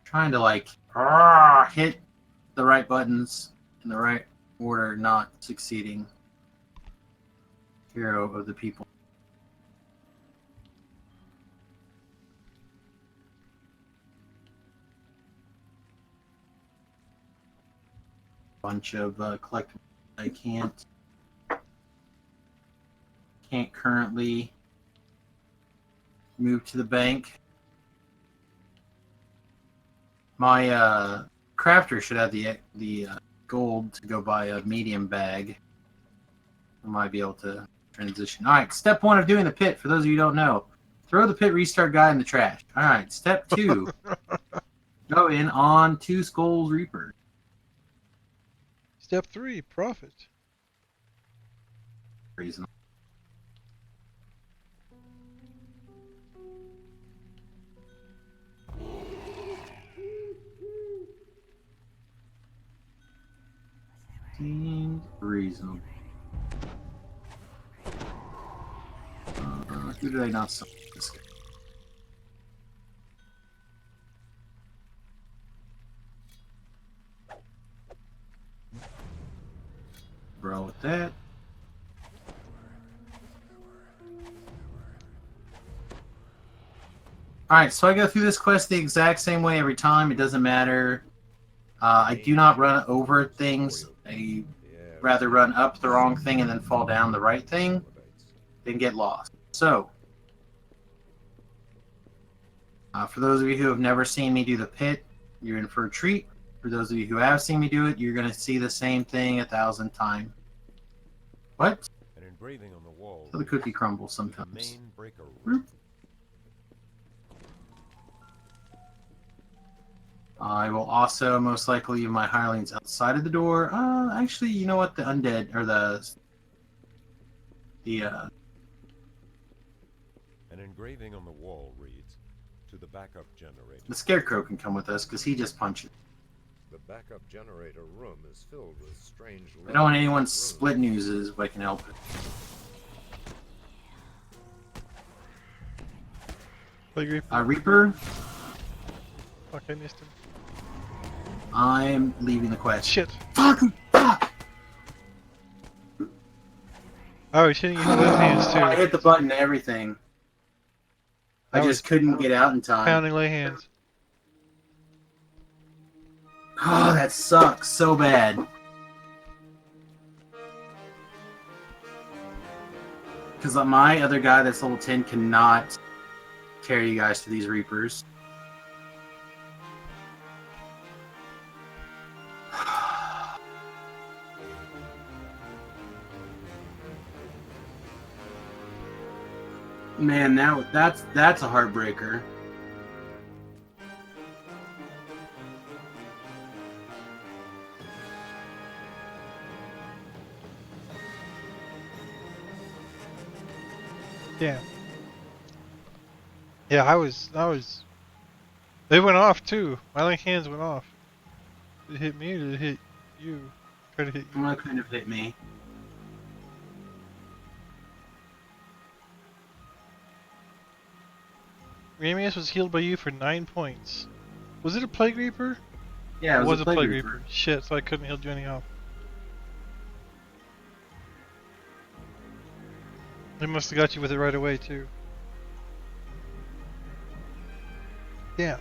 Trying to like hit the right buttons in the right order, not succeeding. Hero of the people. Bunch of collectibles I can't currently move to the bank. My crafter should have the gold to go buy a medium bag. I might be able to transition. All right, step 1 of doing the pit. For those of you who don't know, throw the pit restart guide in the trash. All right, step 2, go in on 2 Skulls Reaper. Step 3, profit. Reason. Seems reasonable. Who did I not sell this guy? Bro, with that. Alright, so I go through this quest the exact same way every time. It doesn't matter. I do not run over things. I rather run up the wrong thing and then fall down the right thing than get lost. So, for those of you who have never seen me do the pit, you're in for a treat. For those of you who have seen me do it, you're going to see the same thing 1,000 times. What? An engraving on the wall. So the cookie crumbles The sometimes. main breaker room. I will also most likely leave my hirelings outside of the door. Actually, you know what? The undead, or the An engraving on the wall reads, "To the backup generator." the scarecrow can come with us because he just punches. The backup generator room is filled with strange. I don't want anyone split newses if I can help it. Like Reaper. Reaper, Fuck, I missed him. I'm leaving the quest. Shit. Fuck! Fuck! Oh, he's hitting you with left hands too. I hit the button and everything. I That just couldn't get out in time. Pounding lay hands. Oh, that sucks so bad. Because my other guy that's level 10 cannot carry you guys to these Reapers. Man, that's a heartbreaker. Damn. Yeah, I was. They went off too. My like hands went off. Did it hit me or did it hit you? Try to hit you. Well, that kind of hit me. Ramius was healed by you for 9 points. Was it a Plague Reaper? Yeah, it was a Plague Plague Reaper. Shit, so I couldn't heal you anyhow. They must have got you with it right away too. Yeah.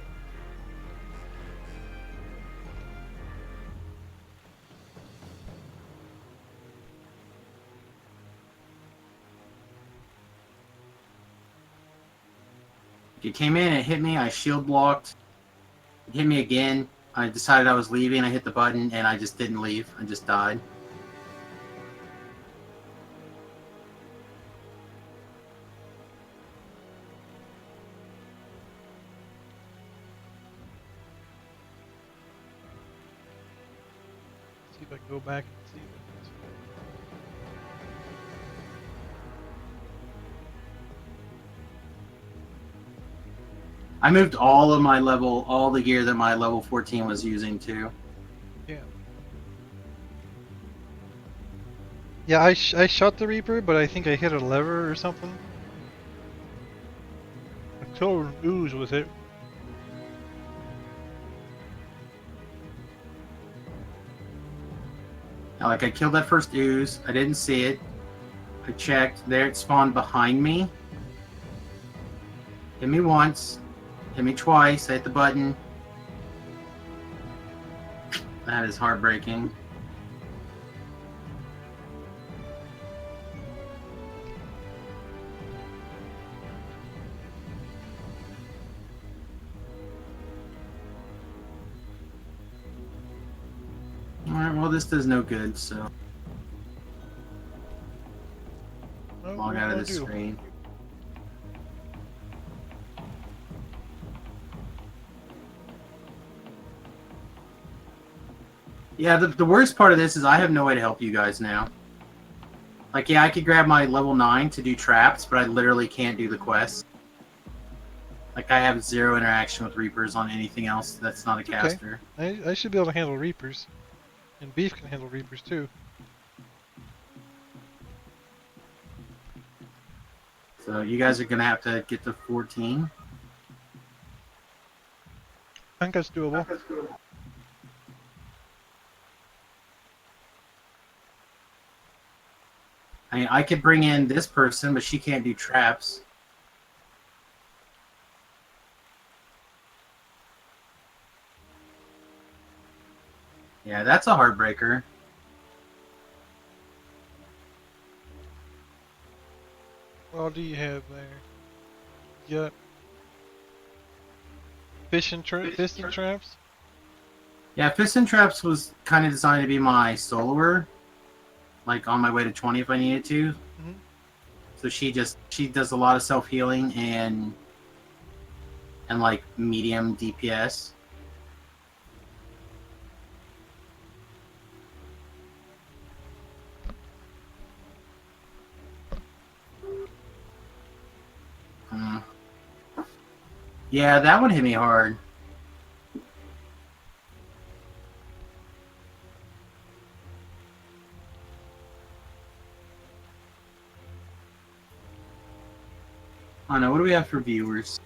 It came in, it hit me, I shield blocked. It hit me again. I decided I was leaving, I hit the button, and I just didn't leave. I just died. See if I can go back and see that. I moved all of my level, all the gear that my level 14 was using too. Yeah. Yeah, I shot the Reaper, but I think I hit a lever or something. I killed an ooze with it. Now, like, I killed that first ooze. I didn't see it. I checked. There it spawned behind me. Hit me once. Hit me twice. I hit the button. That is heartbreaking. Alright, well, this does no good, so Oh, log out of this screen. Yeah, the worst part of this is I have no way to help you guys now. Like, yeah, I could grab my level 9 to do traps, but I literally can't do the quests. Like, I have zero interaction with Reapers on anything else that's not a caster. I should be able to handle Reapers. And Beef can handle Reapers too. So you guys are gonna have to get to 14. I think that's doable. I mean, I could bring in this person, but she can't do traps. Yeah, that's a heartbreaker. What all do you have there? You got fish and traps? Yeah, Fist and Traps was kind of designed to be my soloer. Like, on my way to 20 if I needed to. Mhm. So she does a lot of self-healing and like medium DPS. Yeah, that one hit me hard. I don't know, what do we have for viewers?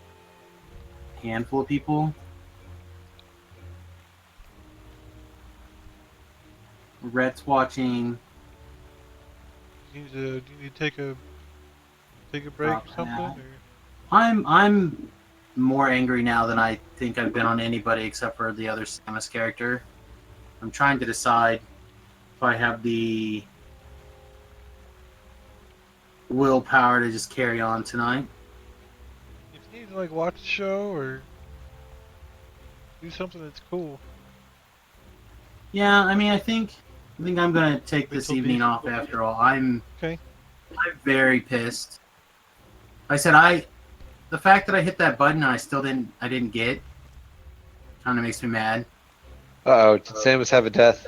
Handful of people. Rhett's watching. Do you need to take a break or something? now. Or? I'm more angry now than I think I've been on anybody except for the other Samus character. I'm trying to decide if I have the willpower to just carry on tonight. If you need to like watch the show or do something that's cool. Yeah, I mean, I think I'm gonna take this Little evening beef. off after all. I'm Okay. very pissed. Like I said, the fact that I hit that button and I didn't get kind of makes me mad. Uh-oh, did Samus have a death?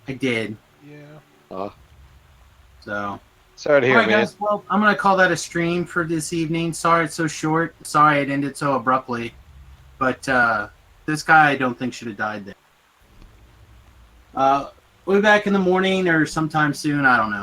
I did. Yeah. Oh. So Sorry to hear, Alright, man. guys. Well, I'm gonna call that a stream for this evening. Sorry it's so short. Sorry it ended so abruptly. But this guy I don't think should have died there. We'll be back in the morning or sometime soon. I don't know.